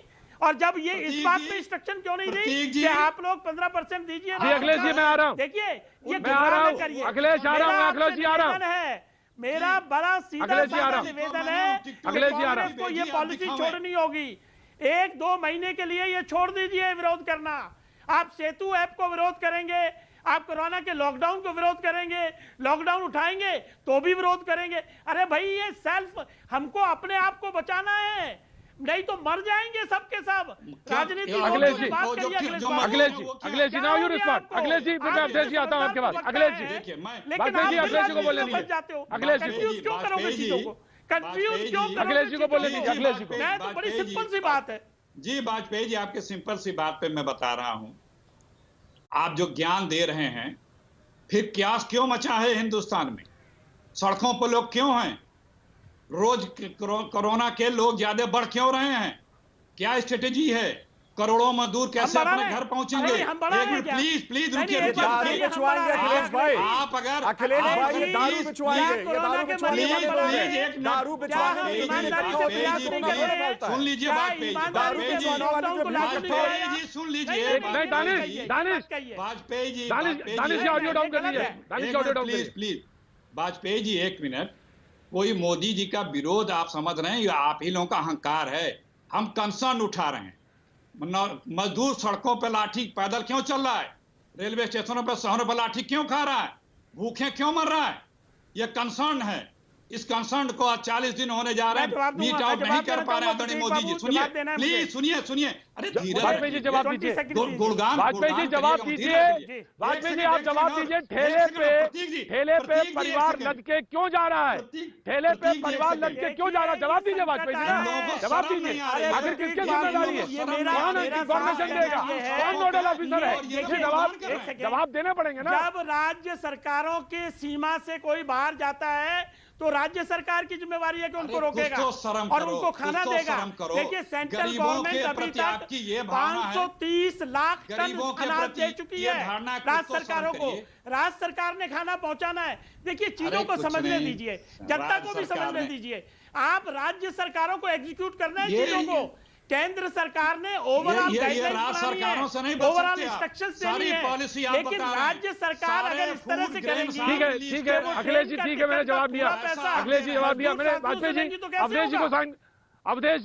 और जब ये इस बात पे इंस्ट्रक्शन क्यों नहीं दी कि आप लोग 15% दीजिए? अखिलेश जी मैं आ रहा हूँ। देखिए ये मैं आ रहा हूँ, अखिलेश आ रहा हूँ, अखिलेश जी आ रहा हूँ। मेरा बड़ा सीधा साधा निवेदन है, अखिलेश जी आ रहा हूँ। कांग्रेस को ये पॉलिसी छोड़नी होगी। 1-2 महीने के लिए ये छोड़ दीजिए विरोध करना। आप सेतु ऐप को विरोध करेंगे, आप कोरोना के लॉकडाउन को विरोध करेंगे, लॉकडाउन उठाएंगे तो भी विरोध करेंगे। अरे भाई ये सेल्फ, हमको अपने आप को बचाना है, नहीं तो मर जाएंगे सबके सब। राजनीति Akhilesh ji, Akhilesh ji now you respond. Akhilesh ji मैं अवधेश जी आता हूँ आपके पास। अखिलेश जी, लेकिन आप अखिलेश जी को बोलने दीजिए। जाते हो, अखिलेश जी, कंफ्यूज क्यों करोगे चीजों को? कंफ्यूज क्यों करोगे? अखिलेश जी को बोलने दीजिए, अखिलेश जी को। मैं तो बड़ी सिंपल सी बात है जी। वाजपेयी जी आपके सिंपल सी बात पे मैं बता रहा हूं, आप जो ज्ञान दे रहे हैं, फिर क्यास क्यों मचा है हिंदुस्तान में? सड़कों पर लोग क्यों हैं? रोज कोरोना के लोग ज्यादा बढ़ क्यों रहे हैं? क्या स्ट्रेटेजी है? करोड़ों मजदूर कैसे अपने घर पहुंचेंगे? प्लीज प्लीज रुकिए अखिलेश भाई, आप अगर अखिलेश भाई ये दारू बिचवाएंगे, ये दारू बिचवाने वाले लोग हैं, दारू बिचवाने वाले सुन लीजिए बात पे, दारू बिचवाने वाले जो वाजपेयी जी सुन लीजिए, वाजपेयी जी प्लीज प्लीज वाजपेयी जी एक मिनट। कोई मोदी जी का विरोध आप समझ रहे हैं, ये आप ही लोगों का अहंकार है। हम कंसर्न उठा रहे हैं। मजदूर सड़कों पे लाठी पैदल क्यों चल रहा है? रेलवे स्टेशनों पे शहरों पर लाठी क्यों खा रहा है? भूखे क्यों मर रहा है? ये कंसर्न है। इस कंसर्न को आज 40 दिन होने जा रहे हैं, मीट आउट नहीं कर पा रहे हैं आदरणीय मोदी जी। सुनिए प्लीज, सुनिए। अरे धीरे वाजपेयी जी जवाब दीजिए, गुणगान वाजपेयी जी जवाब दीजिए, वाजपेयी जी आप जवाब दीजिए। ठेले पे परिवार लद के क्यों जा रहा है? ठेले पे परिवार लद के क्यों जा रहा है? जवाब दीजिए वाजपेयी जी, जवाब दीजिए। आखिर किसकी जिम्मेदारी है? कौन इन्फॉर्मेशन देगा? कौन नोडल ऑफिसर है? जवाब देने पड़ेंगे ना। जब राज्य सरकारों की सीमा से कोई बाहर जाता है तो राज्य सरकार की जिम्मेवारी है कि उनको रोकेगा और उनको खाना देगा। देखिए सेंट्रल गवर्नमेंट अभी तक 530 लाख टन अनाज दे चुकी है राज्य सरकारों को। राज्य सरकार ने खाना पहुंचाना है। देखिए चीजों को समझने दीजिए, जनता को भी समझने दीजिए। आप राज्य सरकारों को एग्जीक्यूट करना है चीजों को। केंद्र सरकार ने ओवरऑल गाइडलाइंस बनानी है, ओवरऑल इंस्ट्रक्शंस देनी है, लेकिन राज्य सरकार अगर इस तरह से करेगी। ठीक है अखिलेश जी, ठीक है, मैंने जवाब दिया। अखिलेश जी जवाब दिया मैंने। वाजपेयी जी, अवधेश जी को साइन, अवधेश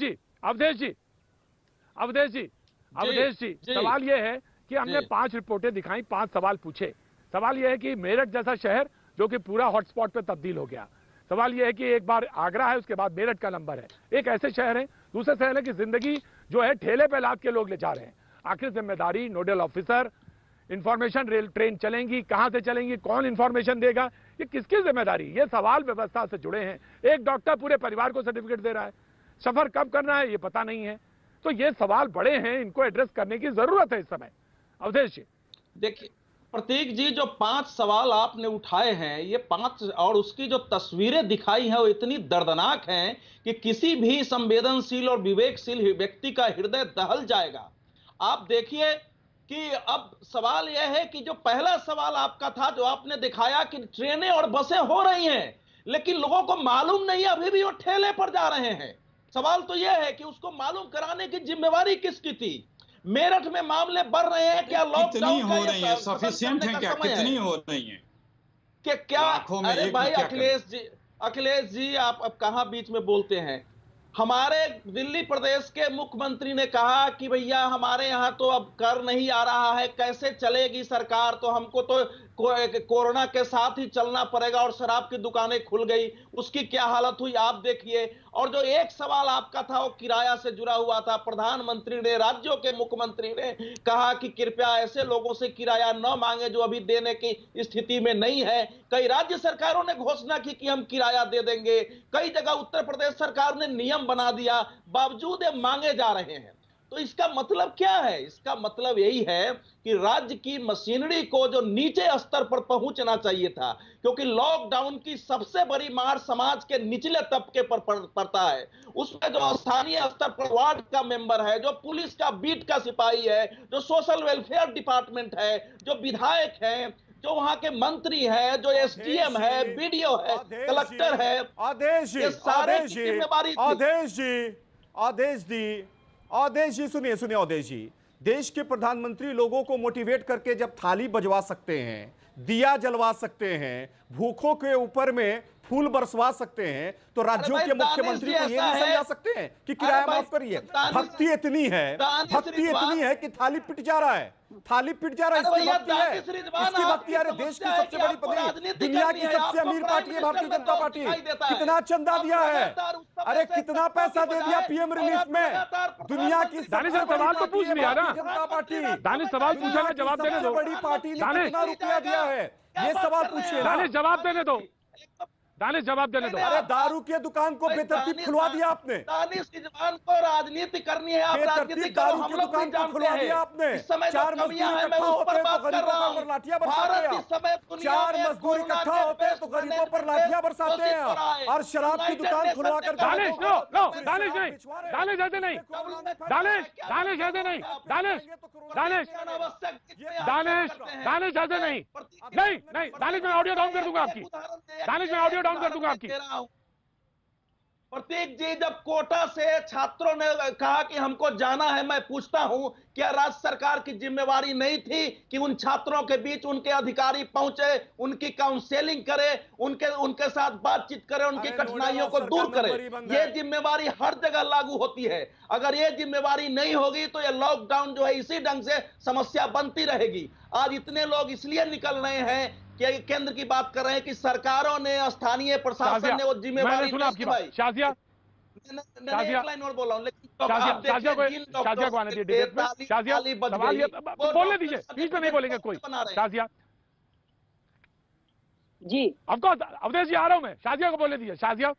जी सवाल ये है कि हमने 5 रिपोर्टें दिखाई, 5 सवाल पूछे। सवाल ये है कि मेरठ जैसा शहर जो कि पूरा हॉटस्पॉट पे तब्दील हो गया। सवाल यह है कि एक बार आगरा है, उसके बाद मेरठ का नंबर है। एक ऐसे शहर है, दूसरे शहर है कि जिंदगी जो है ठेले पे लाद के लोग ले जा रहे हैं। आखिर जिम्मेदारी nodal officer, information rail train चलेंगी, कहां से चलेंगी, कौन इंफॉर्मेशन देगा, ये किसकी जिम्मेदारी? ये सवाल व्यवस्था से जुड़े हैं। एक डॉक्टर पूरे परिवार को सर्टिफिकेट दे रहा है, सफर कब करना है ये पता नहीं है। तो ये सवाल बड़े हैं, इनको एड्रेस करने की जरूरत है इस समय। अवधेश जी देखिए प्रतीक जी, जो 5 सवाल आपने उठाए हैं, ये 5 और उसकी जो तस्वीरें दिखाई हैं वो इतनी दर्दनाक हैं कि किसी भी संवेदनशील और विवेकशील व्यक्ति का हृदय दहल जाएगा। आप देखिए कि अब सवाल यह है कि जो पहला सवाल आपका था, जो आपने दिखाया कि ट्रेनें और बसें हो रही हैं लेकिन लोगों को मालूम नहीं है, अभी भी वो ठेले पर जा रहे हैं। सवाल तो यह है कि उसको मालूम कराने की जिम्मेवारी किसकी थी? मेरठ में मामले बढ़ रहे हैं, क्या लॉकडाउन हो रही है? सफिशिएंट है क्या? कितनी हो रही है? क्या? अरे भाई अखिलेश जी आप अब कहां बीच में बोलते हैं? हमारे दिल्ली प्रदेश के मुख्यमंत्री ने कहा कि भैया हमारे यहाँ तो अब कर नहीं आ रहा है, कैसे चलेगी सरकार, तो हमको तो कोरोना के साथ ही चलना पड़ेगा और शराब की दुकानें खुल गई, उसकी क्या हालत हुई आप देखिए। और जो एक सवाल आपका था वो किराया से जुड़ा हुआ था। प्रधानमंत्री ने, राज्यों के मुख्यमंत्री ने कहा कि कृपया ऐसे लोगों से किराया न मांगे जो अभी देने की स्थिति में नहीं है। कई राज्य सरकारों ने घोषणा की कि हम किराया दे देंगे, कई जगह उत्तर प्रदेश सरकार ने नियम बना दिया, बावजूद ये मांगे जा रहे हैं। तो इसका मतलब क्या है? इसका मतलब यही है कि राज्य की मशीनरी को जो नीचे स्तर पर पहुंचना चाहिए था, क्योंकि लॉकडाउन की सबसे बड़ी मार समाज के निचले तबके पर पड़ता है। उसमें जो स्थानीय स्तर पर वार्ड का मेंबर है, जो पुलिस का बीट का सिपाही है, जो सोशल वेलफेयर डिपार्टमेंट है, जो विधायक है, जो वहां के मंत्री है, जो एसडीएम है, बीडीओ है, कलेक्टर है, आदेश जी सुनिए आदेश जी, देश के प्रधानमंत्री लोगों को मोटिवेट करके जब थाली बजवा सकते हैं, दिया जलवा सकते हैं, भूखों के ऊपर में फूल बरसवा सकते हैं, तो राज्यों के मुख्यमंत्री को ये नहीं समझा सकते हैं कि किराया माफ करिए? भक्ति इतनी है कि थाली पिट जा रहा है, थाली पिट जा रहा है। इसकी भक्ति है, इसकी भक्ति है। देश की सबसे बड़ी पार्टी, दुनिया की सबसे अमीर पार्टी है भारतीय जनता पार्टी। कितना चंदा दिया है, अरे कितना पैसा दे दिया पीएम रिलीफ में? दुनिया की सवाल तो पूछ लिया ना जनता पार्टी, दानिश सवाल पूछा ना, जवाब देने दो। बड़ी पार्टी ने कितना रुपया दिया है, ये सवाल पूछिए। दानिश जवाब देने दो, दानिश जवाब देने दो। अरे दारू की दुकान को बेतरतीब खुलवा दिया आपने। दानिश इजमान को राजनीति करनी है, आप राजनीति करो, हम लोग भी जानते हैं इस समय जो कमियां हैं मैं उस पर बात कर रहा हूं। भारत इस समय दुनिया में मजदूर इकट्ठा होते हैं तो गरीबों पर लाठियां बरसाते हैं और शराब की दुकान खुलवा कर। दानिश नो नो दानिश नहीं, दानिश ऐसे नहीं, दानिश दानिश ऐसे नहीं, दानिश दानिश दानिश दानिश ऐसे नहीं, नहीं नहीं दानिश मैं ऑडियो डाउन कर दूंगा आपकी, दानिश मैं ऑडियो डाउन कर दूंगा आपकी। प्रतीक जी, जब कोटा से छात्रों ने कहा कि हमको जाना है, मैं पूछता हूं क्या राज्य सरकार की जिम्मेवारी नहीं थी कि उन छात्रों के बीच उनके अधिकारी पहुंचे, उनकी काउंसलिंग करे, उनके साथ बातचीत करे, उनकी कठिनाइयों को दूर करे? ये जिम्मेवारी हर जगह लागू होती है। अगर ये जिम्मेवारी नहीं होगी तो ये लॉकडाउन जो है इसी ढंग से समस्या बनती रहेगी। आज इतने लोग इसलिए निकल रहे हैं कि केंद्र की बात कर रहे हैं कि सरकारों ने, स्थानीय प्रशासन ने वो जिम्मेवारी निभाई। शाजिया एक लाइन और बोल रहा हूं, लेकिन शाजिया को आने दीजिए डिबेट में। शाजिया सवाल ये बोलने दीजिए, बीच में नहीं बोलेंगे कोई। शाजिया जी, आपको अवधेश जी आ रहा हूं मैं, शाजिया को बोलने दीजिए। शाजिया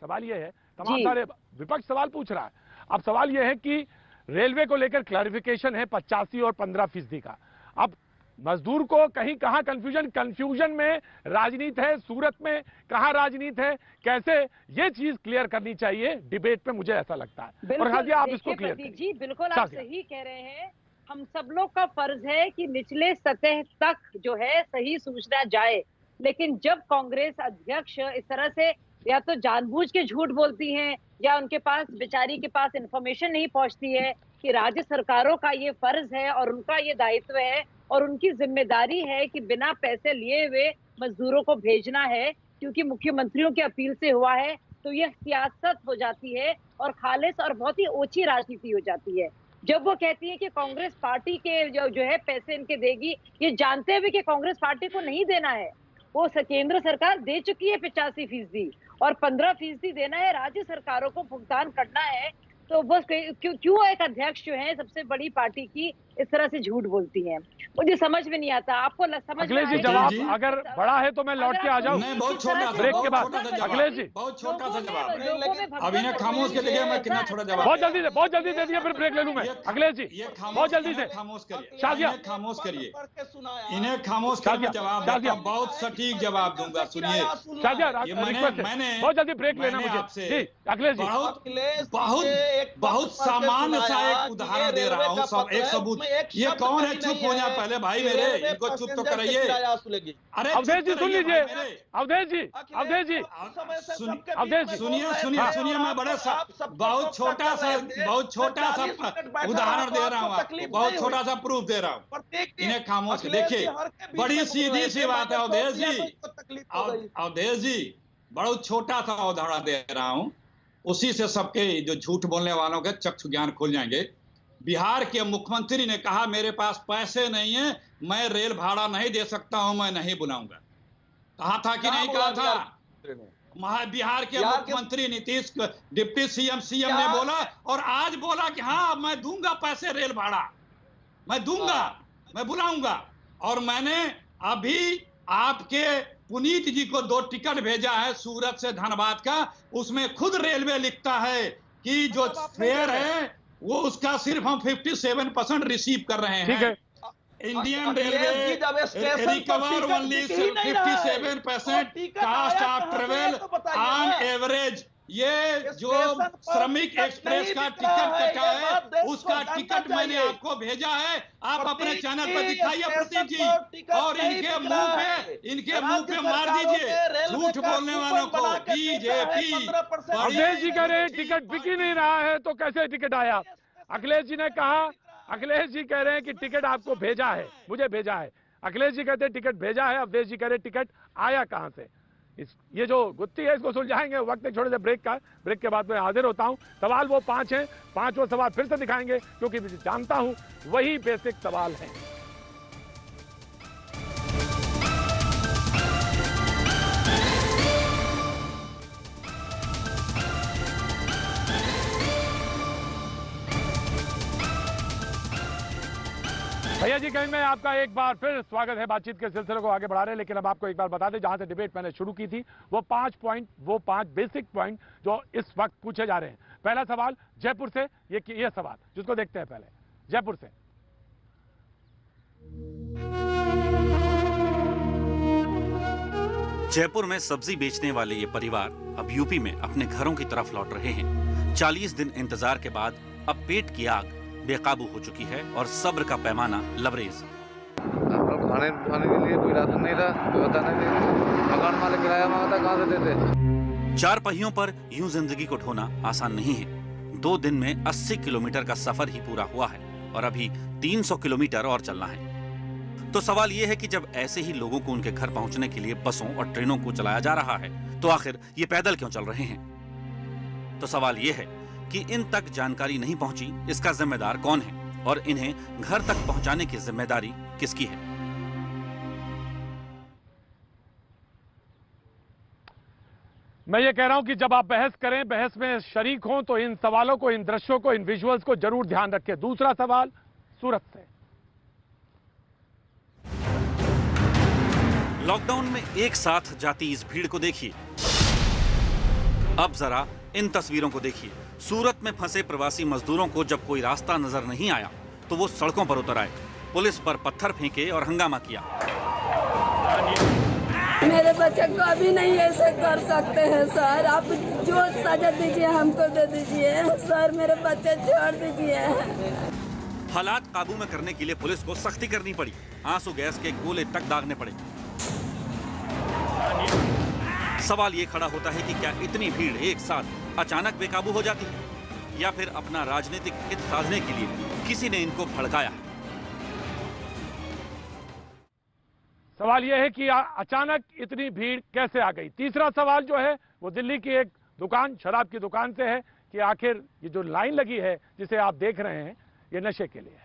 सवाल ये है, तमाम सारे विपक्ष सवाल पूछ रहा है, अब सवाल ये है कि रेलवे को लेकर क्लैरिफिकेशन है 85 और 15% का। अब मजदूर को कहीं कहां कंफ्यूजन में राजनीति है, सूरत में कहां राजनीति है, कैसे ये चीज क्लियर करनी चाहिए डिबेट में, मुझे ऐसा लगता है। और हाजिया आप इसको क्लियर प्रतीक जी, बिल्कुल आप सही कह रहे हैं। हम सब लोग का फर्ज है कि निचले सतह तक जो है सही सूचना जाए, लेकिन जब कांग्रेस अध्यक्ष इस तरह से या तो जानबूझ के झूठ बोलती हैं या उनके पास, बेचारी के पास इंफॉर्मेशन नहीं पहुंचती है कि राज्य सरकारों का ये फर्ज है और उनका ये दायित्व है और उनकी जिम्मेदारी है कि बिना पैसे लिए हुए मजदूरों को भेजना है, क्योंकि मुख्यमंत्रियों की अपील से हुआ है, तो यह सियासत हो जाती है और खालिस और बहुत ही ओछी राजनीति हो जाती है। जब वो कहती है कि कांग्रेस पार्टी के जो है पैसे इनके देगी, ये जानते हुए कि कांग्रेस पार्टी को नहीं देना है। वो केंद्र सरकार दे चुकी है 85% और 15% देना है, राज्य सरकारों को भुगतान करना है। तो बस क्यों एक अध्यक्ष जो है सबसे बड़ी पार्टी की इस तरह से झूठ बोलती हैं, मुझे समझ में नहीं आता। आपको समझ में जी जवाब अगर बड़ा है तो मैं लौट के आ जाऊं बहुत छोटा ब्रेक के बाद। अखिलेश जी बहुत छोटा सा जवाब, अब इन्हें खामोश के देखिए मैं कितना छोटा जवाब, बहुत जल्दी दे दिया, फिर ब्रेक ले लूं मैं। अखिलेश जी बहुत जल्दी से खामोश करिए, शाजिया खामोश करिए, इन्हें खामोश करके जवाब दूंगा, बहुत सटीक जवाब दूंगा। सुनिए शाजिया, मैंने बहुत जल्दी ब्रेक लेना मुझे जी। अखिलेश जी बहुत सामान्य सा एक उदाहरण दे रहा हूँ, एक सबूत। ये कौन है? चुप हो जाए पहले भाई मेरे, इनको चुप तो कराइए। अरे अवधेश जी सुन लीजिए, अवधेश जी सुनिए, मैं बहुत छोटा सा उदाहरण दे रहा हूँ आपको, बहुत छोटा सा प्रूफ दे रहा हूँ। इन्हें खामोश देखिए, बड़ी सीधी सी बात है अवधेश जी, बहुत छोटा सा उदाहरण दे रहा हूँ, उसी से सबके जो झूठ बोलने वालों के चक्षु ज्ञान खुल जाएंगे। बिहार के मुख्यमंत्री ने कहा मेरे पास पैसे नहीं है, मैं रेल भाड़ा नहीं दे सकता हूं, मैं नहीं बुलाऊंगा। कहा था कि नहीं कहा था? बिहार के मुख्यमंत्री नीतीश, डिप्टी सीएम ने बोला और आज बोला कि हाँ मैं दूंगा पैसे, रेल भाड़ा मैं दूंगा, मैं बुलाऊंगा। और मैंने अभी आपके पुनीत जी को 2 टिकट भेजा है सूरत से धनबाद का, उसमें खुद रेलवे लिखता है कि जो फेयर है वो उसका सिर्फ हम 57% रिसीव कर रहे हैं। Indian railway recover only 57% cost of travel on average. ये जो श्रमिक एक्सप्रेस का टिकट कटा है उसका टिकट मैंने आपको भेजा है, आप अपने चैनल पर दिखाइए प्रतीक जी, और इनके मुंह पे मार दीजिए झूठ बोलने वालों को। बीजेपी अवधेश जी कह रहे हैं टिकट बिक ही नहीं रहा है तो कैसे टिकट आया? अखिलेश जी ने कहा, अखिलेश जी कह रहे हैं कि टिकट आपको भेजा है, मुझे भेजा है। अखिलेश जी कहते हैं टिकट भेजा है, अवधेश जी कह रहे हैं टिकट आया कहां से? ये जो गुत्थी है इसको सुलझाएंगे। वक्त एक छोटे से ब्रेक का, ब्रेक के बाद मैं हाजिर होता हूं। सवाल वो 5 हैं, 5वां सवाल फिर से दिखाएंगे क्योंकि मैं जानता हूं वही बेसिक सवाल है। भैया जी कहीं में आपका एक बार फिर स्वागत है। बातचीत के सिलसिले को आगे बढ़ा रहे हैं, लेकिन अब आपको एक बार बता दें, जहां से डिबेट मैंने शुरू की थी वो 5 बेसिक पॉइंट जो इस वक्त पूछे जा रहे हैं। पहला सवाल जयपुर से, ये सवाल जिसको देखते हैं पहले जयपुर से। जयपुर में सब्जी बेचने वाले ये परिवार अब यूपी में अपने घरों की तरफ लौट रहे हैं। 40 दिन इंतजार के बाद अब पेट की आग बेकाबू हो चुकी है और सब्र का पैमाना लबरेज। हम लोग खाने के लिए कोई राशन नहीं था, कोई बताना नहीं, मकान मालिक किराया मांगता, कहाँ से देते। 4 पहियों पर यूं जिंदगी को ढोना आसान नहीं है। 2 दिन में 80 किलोमीटर का सफर ही पूरा हुआ है और अभी 300 किलोमीटर और चलना है। तो सवाल यह है कि जब ऐसे ही लोगों को उनके घर पहुंचने के लिए बसों और ट्रेनों को चलाया जा रहा है तो आखिर ये पैदल क्यों चल रहे हैं? तो सवाल यह है कि इन तक जानकारी नहीं पहुंची, इसका जिम्मेदार कौन है और इन्हें घर तक पहुंचाने की जिम्मेदारी किसकी है? मैं ये कह रहा हूं कि जब आप बहस करें, बहस में शरीक हों, तो इन सवालों को, इन दृश्यों को, इन विजुअल्स को जरूर ध्यान रखें। दूसरा सवाल सूरत से। लॉकडाउन में एक साथ जाती इस भीड़ को देखिए। अब जरा इन तस्वीरों को देखिए। सूरत में फंसे प्रवासी मजदूरों को जब कोई रास्ता नजर नहीं आया तो वो सड़कों पर उतर आए, पुलिस पर पत्थर फेंके और हंगामा किया। मेरे बच्चे को अभी नहीं ऐसे कर सकते हैं सर, आप जो सजा दीजिए हमको दे दीजिए सर, मेरे बच्चे छोड़ दीजिए। हालात काबू में करने के लिए पुलिस को सख्ती करनी पड़ी, आंसू गैस के गोले तक दागने पड़े। सवाल ये खड़ा होता है कि क्या इतनी भीड़ एक साथ अचानक बेकाबू हो जाती है या फिर अपना राजनीतिक हित साधने के लिए किसी ने इनको भड़काया? सवाल यह है कि अचानक इतनी भीड़ कैसे आ गई। तीसरा सवाल जो है वो दिल्ली की एक दुकान, शराब की दुकान से है कि आखिर ये जो लाइन लगी है जिसे आप देख रहे हैं ये नशे के लिए है।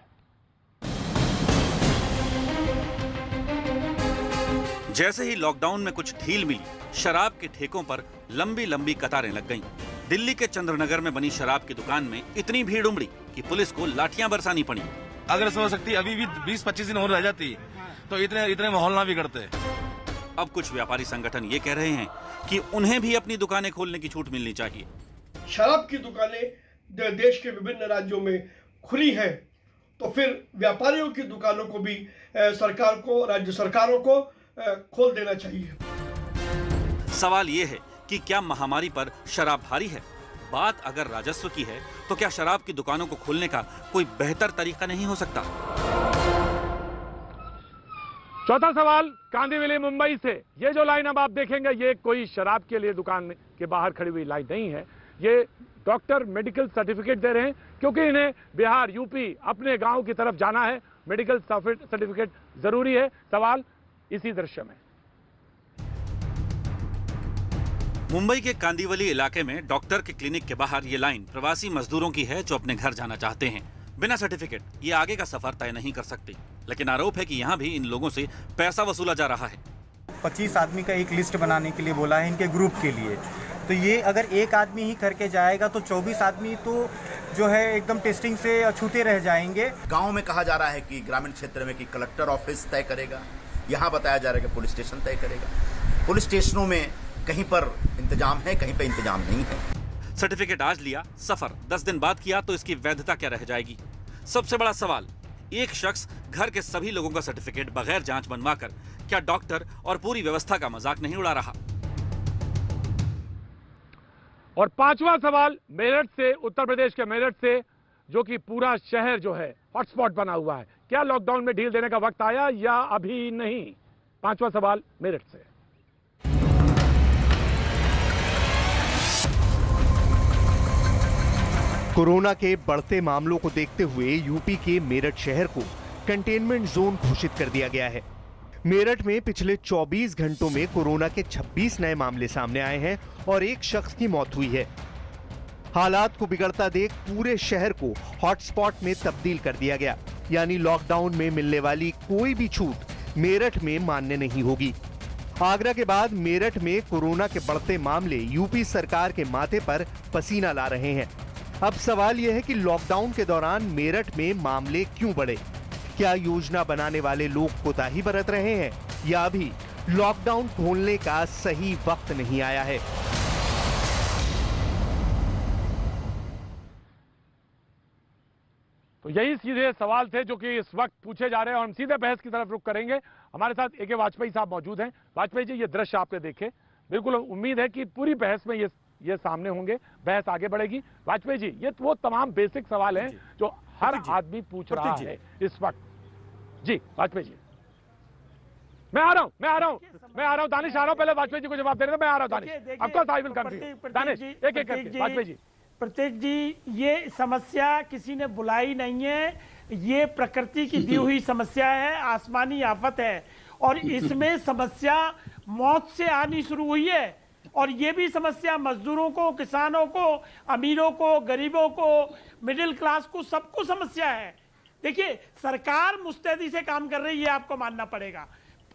जैसे ही लॉकडाउन में कुछ ढील मिली, शराब के ठेकों पर लंबी लंबी कतारें लग गईं। दिल्ली के चंद्रनगर में बनी शराब की दुकान में इतनी भीड़ उमड़ी कि पुलिस को लाठियां बरसानी पड़ी। अगर समझ सकती अभी भी 20-25 दिन और रह जाती तो इतने माहौल ना बिगड़ते। अब कुछ व्यापारी संगठन ये कह रहे हैं कि उन्हें भी अपनी दुकानें खोलने की छूट मिलनी चाहिए। शराब की दुकानें देश के विभिन्न राज्यों में खुली हैं, तो फिर व्यापारियों की दुकानों को भी सरकार को, राज्य सरकारों को खोल देना चाहिए। सवाल ये है कि क्या महामारी पर शराब भारी है? बात अगर राजस्व की है तो क्या शराब की दुकानों को खोलने का कोई बेहतर तरीका नहीं हो सकता? चौथा सवाल कांदिवली मुंबई से। ये जो लाइन अब आप देखेंगे ये कोई शराब के लिए दुकान के बाहर खड़ी हुई लाइन नहीं है, ये डॉक्टर मेडिकल सर्टिफिकेट दे रहे हैं क्योंकि इन्हें बिहार, यूपी, अपने गांव की तरफ जाना है। मेडिकल सर्टिफिकेट जरूरी है। सवाल इसी दृश्य में। मुंबई के कांदिवली इलाके में डॉक्टर के क्लिनिक के बाहर ये लाइन प्रवासी मजदूरों की है जो अपने घर जाना चाहते हैं। बिना सर्टिफिकेट ये आगे का सफर तय नहीं कर सकते, लेकिन आरोप है कि यहाँ भी इन लोगों से पैसा वसूला जा रहा है। 25 आदमी का एक लिस्ट बनाने के लिए बोला है इनके ग्रुप के लिए, तो ये अगर एक आदमी ही करके जाएगा तो 24 आदमी तो जो है एकदम टेस्टिंग से अछूते रह जाएंगे। गाँव में कहा जा रहा है कि ग्रामीण क्षेत्र में कि कलेक्टर ऑफिस तय करेगा, यहाँ बताया जा रहा है कि पुलिस स्टेशन तय करेगा। पुलिस स्टेशनों में कहीं पर इंतजाम है, कहीं पर इंतजाम नहीं है। सर्टिफिकेट आज लिया, सफर 10 दिन बाद किया तो इसकी वैधता क्या रह जाएगी? सबसे बड़ा सवाल, एक शख्स घर के सभी लोगों का सर्टिफिकेट बगैर जांच बनवाकर क्या डॉक्टर और पूरी व्यवस्था का मजाक नहीं उड़ा रहा? और पांचवा सवाल मेरठ से, उत्तर प्रदेश के मेरठ से, जो कि पूरा शहर जो है हॉटस्पॉट बना हुआ है। क्या लॉकडाउन में ढील देने का वक्त आया या अभी नहीं? पांचवा सवाल मेरठ से। कोरोना के बढ़ते मामलों को देखते हुए यूपी के मेरठ शहर को कंटेनमेंट जोन घोषित कर दिया गया है। मेरठ में पिछले 24 घंटों में कोरोना के 26 नए मामले सामने आए हैं और एक शख्स की मौत हुई है। हालात को बिगड़ता देख पूरे शहर को हॉटस्पॉट में तब्दील कर दिया गया, यानी लॉकडाउन में मिलने वाली कोई भी छूट मेरठ में मान्य नहीं होगी। आगरा के बाद मेरठ में कोरोना के बढ़ते मामले यूपी सरकार के माथे पर पसीना ला रहे हैं। अब सवाल यह है कि लॉकडाउन के दौरान मेरठ में मामले क्यों बढ़े? क्या योजना बनाने वाले लोग कोताही बरत रहे हैं या अभी लॉकडाउन खोलने का सही वक्त नहीं आया है? तो यही सीधे सवाल थे जो कि इस वक्त पूछे जा रहे हैं और हम सीधे बहस की तरफ रुख करेंगे। हमारे साथ ए.के. वाजपेयी साहब मौजूद हैं। वाजपेयी जी, ये दृश्य आपने देखे, बिल्कुल उम्मीद है कि पूरी बहस में ये सामने होंगे, बहस आगे बढ़ेगी। वाजपेयी जी, ये वो तमाम बेसिक सवाल हैं जो हर आदमी पूछ रहा है इस वक्त। जी वाजपेयी जी, मैं आ रहा हूं, दानिश आ रहा हूं, पहले वाजपेयी जी को जवाब देने दो। मैं आ रहा हूं दानिश, आपको I will come to you. Danish एक करके। वाजपेयी जी, प्रतीक जी, ये समस्या किसी ने बुलाई नहीं है, ये प्रकृति की दी हुई समस्या है, आसमानी आफत है और इसमें समस्या मौत से आनी शुरू हुई है और ये भी समस्या मजदूरों को, किसानों को, अमीरों को, गरीबों को, मिडिल क्लास को, सबको समस्या है। देखिए, सरकार मुस्तैदी से काम कर रही है, आपको मानना पड़ेगा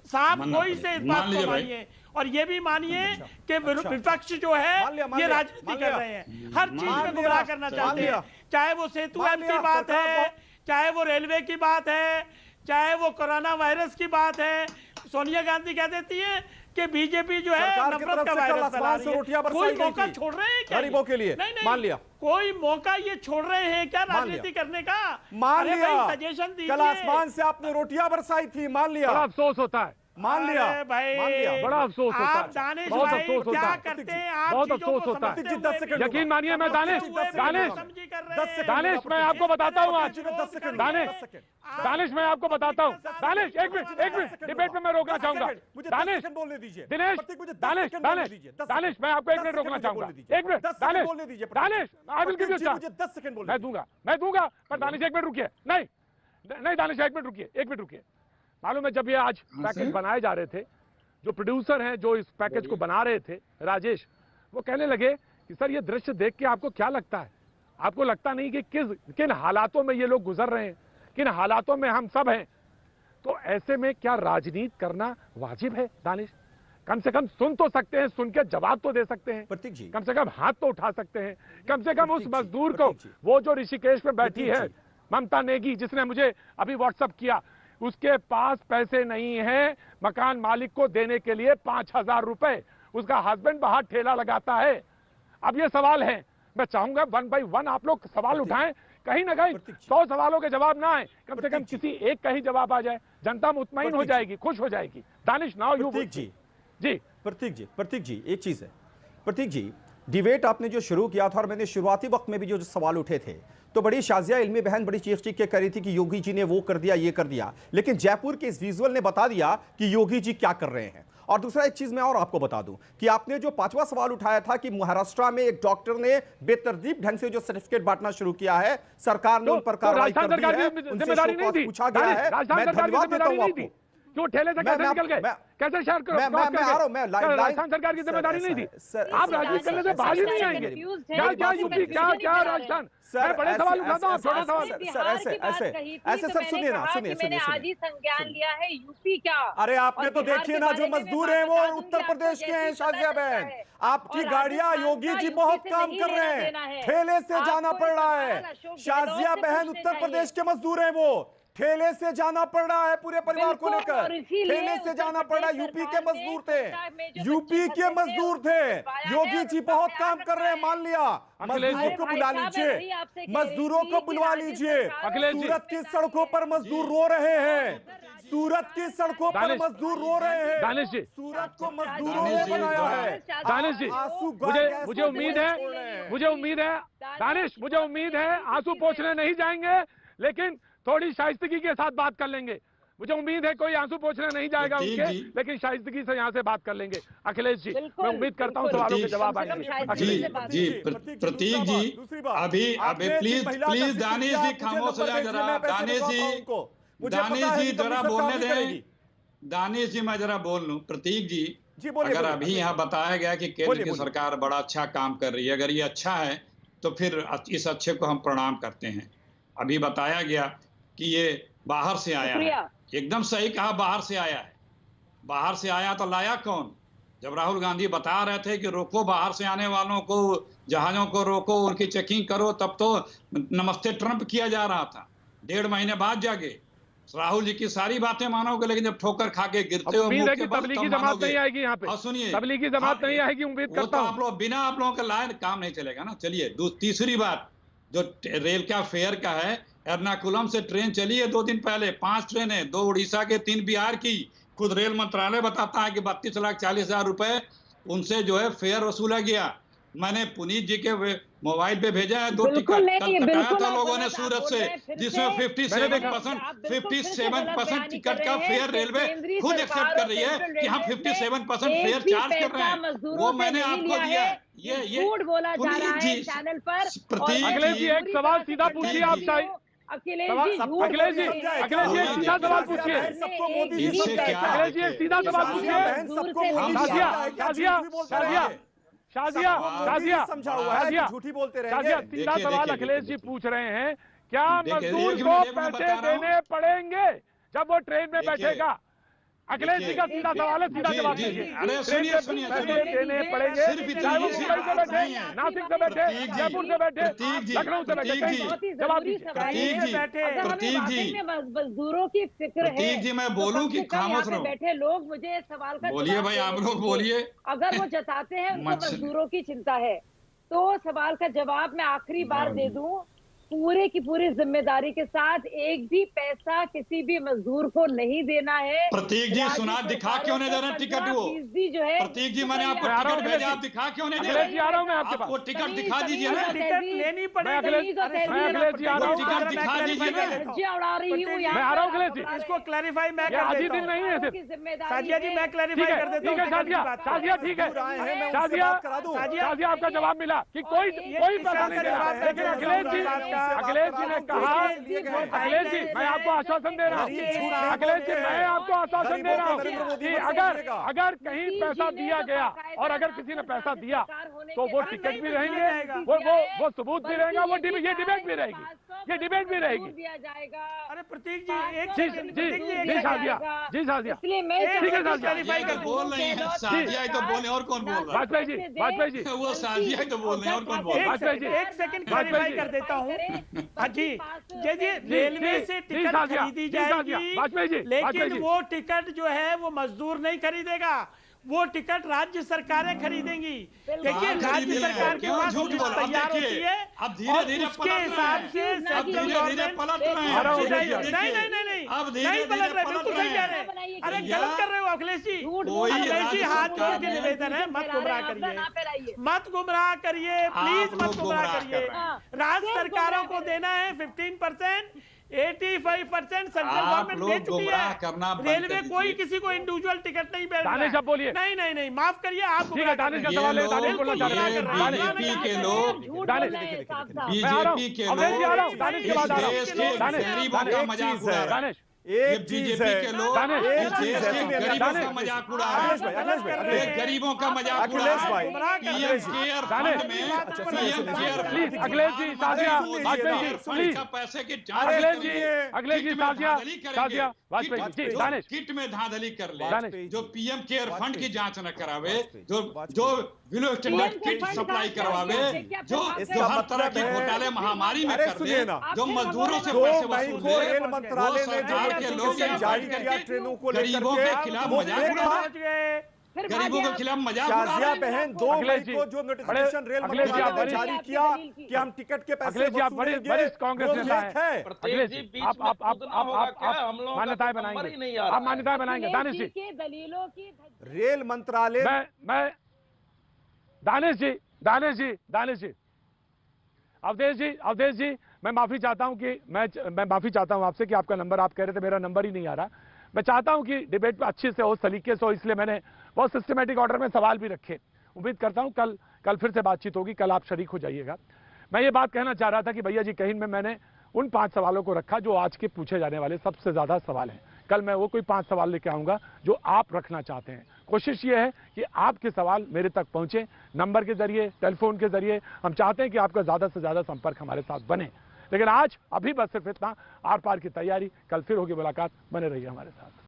साहब, कोई से इस बात को मानिए और ये भी मानिए कि विपक्ष जो है ये राजनीति कर रहे हैं, हर चीज में गुमराह करना चाहते हैं, चाहे वो सेतु ऐप की बात है, चाहे वो रेलवे की बात है, चाहे वो कोरोना वायरस की बात है। सोनिया गांधी कह देती है कि बीजेपी जो है नफरत का वायरस फैला रही है। कोई मौका छोड़ रहे हैं क्या गरीबों के लिए? नहीं, मान लिया, कोई मौका ये छोड़ रहे हैं क्या राजनीति करने का? मान लिया, सजेशन दीजिए। कल आसमान से आपने रोटियां बरसाई थी, मान लिया। बड़ा अफसोस होता है, मान लिया भाई, मान लिया। बड़ा अफसोस होता है, आप दानिश बहुत भाई अफसोस होता क्या है, करते हैं आप? बहुत अफसोस होता है। यकीन मानिए, मैं दानिश मैं आपको बताता हूँ आज, दानिश मैं आपको बताता हूँ। दानिश एक मिनट डिबेट में मैं रोकना चाहूंगा। दानिश बोलने दीजिए, दिनेश, दानिश मैं आपको 1 मिनट रोकना चाहूंगा। 1 minute Danish, I will give you chance. 10 second बोलने, मैं दूंगा, पर दानिश 1 मिनट रुकिए। नहीं दानिश 1 मिनट रुकिए। मालूम है, जब ये आज पैकेज बनाए जा रहे थे, जो प्रोड्यूसर हैं जो इस पैकेज को बना रहे थे, राजेश, वो कहने लगे कि सर ये दृश्य देख के आपको क्या लगता है? आपको लगता नहीं कि किन हालातों में ये लोग गुजर रहे हैं, किन हालातों में हम सब हैं? तो ऐसे में क्या राजनीति करना वाजिब है? दानिश, कम से कम सुन तो सकते हैं, सुन के जवाब तो दे सकते हैं, प्रतीक जी कम से कम हाथ तो उठा सकते हैं, कम से कम उस मजदूर को, वो जो ऋषिकेश में बैठी है ममता नेगी, जिसने मुझे अभी व्हाट्सएप किया, उसके पास पैसे नहीं है मकान मालिक को देने के लिए 5,000 रुपए, उसका हस्बैंड बाहर ठेला लगाता है। अब ये सवाल है, मैं चाहूंगा 1 बाय 1 आप लोग सवाल उठाएं, कहीं ना कहीं 100 सवालों के जवाब ना आए, कम से कम किसी एक का ही जवाब आ जाए, जनता मुतमईन हो जाएगी, खुश हो जाएगी। Danish now you. जी प्रतीक जी एक चीज है, प्रतीक जी, डिबेट आपने जो शुरू किया था और मैंने शुरुआती वक्त में भी जो सवाल उठे थे, तो बड़ी शाजिया इल्मी बहन बड़ी चीख के कह रही थी कि योगी जी ने वो कर दिया, ये कर दिया, लेकिन जयपुर के इस विजुअल ने बता दिया कि योगी जी क्या कर रहे हैं। और दूसरा एक चीज मैं और आपको बता दूं कि आपने जो 5वां सवाल उठाया था कि महाराष्ट्र में एक डॉक्टर ने बेतरतीब ढंग से जो सर्टिफिकेट बांटना शुरू किया है, सरकार ने उन पर कार्रवाई कर दी है, उनसे पूछा गया है। मैं धन्यवाद देता हूं आपको। क्यों ठेले से कैसे निकल गए, कैसे शहर करो? मैं आ रहा हूं, मैं राजस्थान सरकार की जिम्मेदारी नहीं थी, आप राजनीति करने से बाहर ही नहीं आएंगे। क्या यूपी, क्या राजस्थान? मैं बड़े सवाल उठाता हूं, छोटा सवाल। ऐसे सर सुनिए ना, मैंने आज ही संज्ञान लिया है, यूपी क्या? अरे आपने तो देखिए ना, जो मजदूर हैं वो उत्तर प्रदेश के हैं। शाजिया बहन, आपकी गाड़ियां, योगी जी बहुत काम कर रहे हैं, ठेले से जाना पड़ रहा है। शाजिया बहन, उत्तर प्रदेश के मजदूर हैं, वो ठेले से जाना पड़ रहा है पूरे परिवार को लेकर, ठेले से जाना पड़ रहा है। यूपी के मजदूर थे, योगी जी बहुत काम कर रहे हैं, मान लिया। मजदूरों को बुला लीजिए, मजदूरों को बुलवा लीजिए। सूरत की सड़कों पर मजदूर रो रहे हैं, सूरत की सड़कों पर मजदूर रो रहे हैं। दानिश जी, सूरत को मजदूरों ने बनाया है। दानिश जी, मुझे उम्मीद है दानिश, मुझे उम्मीद है आंसू पोंछने नहीं जाएंगे, लेकिन थोड़ी शाइस्तगी के साथ बात कर लेंगे। मुझे उम्मीद है कोई आंसू पोंछने नहीं जाएगा उनके, लेकिन शाइस्तगी से यहाँ से बात कर लेंगे। अखिलेश जी, मैं उम्मीद करता हूँ सवालों के जवाब आएंगे। जी प्रतीक जी, अभी प्लीज दानिश जी खामोश हो जाए जरा। दानिश जी जरा बोलने दें। दानिश जी मैं जरा बोल लूं। प्रतीक जी, अगर अभी यहाँ बताया गया कि केंद्र की सरकार बड़ा अच्छा काम कर रही है, अगर ये अच्छा है तो फिर इस अच्छे को हम प्रणाम करते हैं। अभी बताया गया कि ये बाहर से आया है, एकदम सही कहा, बाहर से आया है। बाहर से आया तो लाया कौन? जब राहुल गांधी बता रहे थे कि रोको बाहर से आने वालों को, जहाजों को रोको, उनकी चेकिंग करो, तब तो नमस्ते ट्रंप किया जा रहा था। 1.5 महीने बाद जाके राहुल जी की सारी बातें मानोगे, लेकिन जब ठोकर खा के गिरते हो उम्मीद है कि तबलीगी जमात नहीं आएगी यहाँ पे। सुनिए, तबलीगी जमात नहीं आएगी, उम्मीद करता हूँ। आप लोग बिना आप लोगों के लाए काम नहीं चलेगा ना। चलिए तीसरी बात, जो रेल का फेयर का है, एर्नाकुलम से ट्रेन चली है 2 दिन पहले, 5 ट्रेनें, 2 उड़ीसा के, 3 बिहार की। खुद रेल मंत्रालय बताता है कि 32,40,000 रुपए उनसे जो है फेयर वसूला गया। मैंने पुनीत जी के मोबाइल पे भेजा है 2 टिकट कल कटाया था लोगों ने सूरत से, जिसमें 57% टिकट का फेयर रेलवे खुद एक्सेप्ट कर रही है कि हम 57% फेयर चार्ज कर रहे हैं। वो मैंने आपको दिया। ये बोला जा रहा है चैनल पर। अखिलेश जी एक सवाल सीधा पूछिए आप चाहिए। अखिलेश जी एक सीधा सवाल पूछिए। अखिलेश जी एक सीधा सवाल पूछिए। शाजिया झूठी बोलते रहे। शाजिया सीधा सवाल अखिलेश जी पूछ रहे हैं, क्या मजदूर को पैसे देने पड़ेंगे जब वो ट्रेन में बैठेगा? अखिलेश जी का सीधा सवाल है, सीधा जवाब दीजिए। अरे सुनिए पैसे देने पड़ेंगे, चाहे वो मुंबई से बैठे, नासिक से बैठे, जयपुर से बैठे, लखनऊ से बैठे, जवाब दीजिए। प्रतीक जी मजदूरों की फिक्र है। प्रतीक जी मैं बोलूं कि खामोश रहूं? बैठे लोग मुझे सवाल का बोलिए भाई, आप लोग बोलिए। अगर वो जताते हैं उनको मजदूरों की चिंता है, तो सवाल का जवाब मैं आखिरी बार दे दूं, पूरे की पूरी जिम्मेदारी के साथ एक भी पैसा किसी भी मजदूर को नहीं देना है। प्रतीक जी सुना, दिखा क्यों नहीं दे रहे टिकट? वो जो है प्रतीक जी, मैंने आपको टिकट भेजा, आप दिखा क्यों नहीं दे रहे? आ रहा हूं मैं आपके पास। वो टिकट दिखा दीजिए ना। टिकट लेनी पड़ेगी। अखिलेश जी आ रहा हूं, टिकट दिखा दीजिए ना। उड़ा रही हूँ मैं आ रहा हूँ अखिलेश जी। इसको क्लैरिफाई मैं कर आज ही देता दिन नहीं है सिर्फ। हूँ। साजिया जी मैं क्लैरिफाई कर देता हूँ। शाजिया ठीक है, शाजिया आपका जवाब मिला कि कोई पैसा नहीं दे रहा। लेकिन अखिलेश जी ने कहा, अखिलेश जी मैं आपको आश्वासन दे रहा हूँ, अखिलेश जी मैं आपको आश्वासन दे रहा हूँ कि अगर कहीं पैसा दिया गया और अगर किसी ने पैसा दिया तो वो टिकट भी रहेंगे, वो सबूत भी रहेगा, वो ये डिबेट भी रहेगी, ये डिबेट भी रहेगी। अरे प्रतीक जी एक जी शाजिया ठीक है शाजिया बोल रही है शाजिया ही तो बोले, और कौन बोल रहा है? वाजपेयी जी वो शाजिया ही तो बोल रहे हैं, और कौन बोल रहा है? वाजपेयी जी एक सेकंड क्लैरिफाई कर देता हूँ। हाँ जी रेलवे से टिकट खरीदी जाएगी, लेकिन वो टिकट जो है वो मजदूर नहीं खरीदेगा, वो टिकट राज्य सरकारें खरीदेंगी। देखिए राज्य सरकार के पास तैयार होती है और उसके हिसाब से धीरे-धीरे पलट रहे हैं। नहीं पलट रहे, बिल्कुल सही कह रहे हैं। अरे गलत कर रहे हो अखिलेश जी। अखिलेश जी हाथ जोड़ के निवेदन है, मत गुमराह करिए, मत गुमराह करिए, प्लीज मत गुमराह करिए। राज्य सरकारों को देना है 15%, 85% सेंट्रल गवर्नमेंट दे चुकी है। रेलवे कोई किसी को इंडिविजुअल टिकट नहीं बेच रहा है। बोलिए नहीं माफ करिए, आप दानिश का सवाल है, दानिश बोलना चाह रहा है। बीजेपी के लोग, बीजेपी के लोग गरीबों का मजाक उड़ा रहे हैं। एक बीजेपी के लोग गरीबों का मजाक उड़ा रहे हैं, गरीबों का मजाक उड़ा रहे हैं। पीएम केयर फंड में अखिलेश जी शाजिया वाजपेयी जी प्लीज पैसे की अखिलेश जी शाजिया वाजपेयी जी दानिश किट में धांधली कर ले, जो पीएम केयर फंड की जांच न करावे, जो बिलो स्टैंडर्ड किट सप्लाई करवावे, जो हर तरह की घोटाले महामारी में कर दे, जो मजदूरों से पैसे वसूल ले, रेल मंत्रालय ने जो के लोग जारी किया ट्रेनों को गरीबों के खिलाफ मजाक उड़ा, गरीबों के खिलाफ मजाक उड़ा। शाजिया बहन 2 मई को जो नोटिफिकेशन रेल मंत्रालय ने जारी किया कि हम टिकट के पैसे वसूलेंगे, वरिष्ठ कांग्रेस नेता है। अखिलेश जी बीच में आप मान्यताएं बनाएंगे, आप मान्यताएं बनाएंगे। दानिश जी दलीलों की रेल मंत्रालय मैं दानिश जी अवधेश जी मैं माफी चाहता हूं कि मैं माफी चाहता हूं आपसे कि आपका नंबर, आप कह रहे थे मेरा नंबर ही नहीं आ रहा। मैं चाहता हूं कि डिबेट पे अच्छे से हो, सलीके से हो, इसलिए मैंने बहुत सिस्टमेटिक ऑर्डर में सवाल भी रखे। उम्मीद करता हूं कल फिर से बातचीत होगी, कल आप शरीक हो जाइएगा। मैं ये बात कहना चाह रहा था कि भैया जी कहीं में मैंने उन 5 सवालों को रखा जो आज के पूछे जाने वाले सबसे ज्यादा सवाल हैं। कल मैं वो कोई 5 सवाल लेके आऊंगा जो आप रखना चाहते हैं। कोशिश ये है कि आपके सवाल मेरे तक पहुंचे, नंबर के जरिए, टेलीफोन के जरिए। हम चाहते हैं कि आपका ज्यादा से ज्यादा संपर्क हमारे साथ बने। लेकिन आज अभी बस सिर्फ इतना, आर पार की तैयारी, कल फिर होगी मुलाकात, बने रहिए हमारे साथ।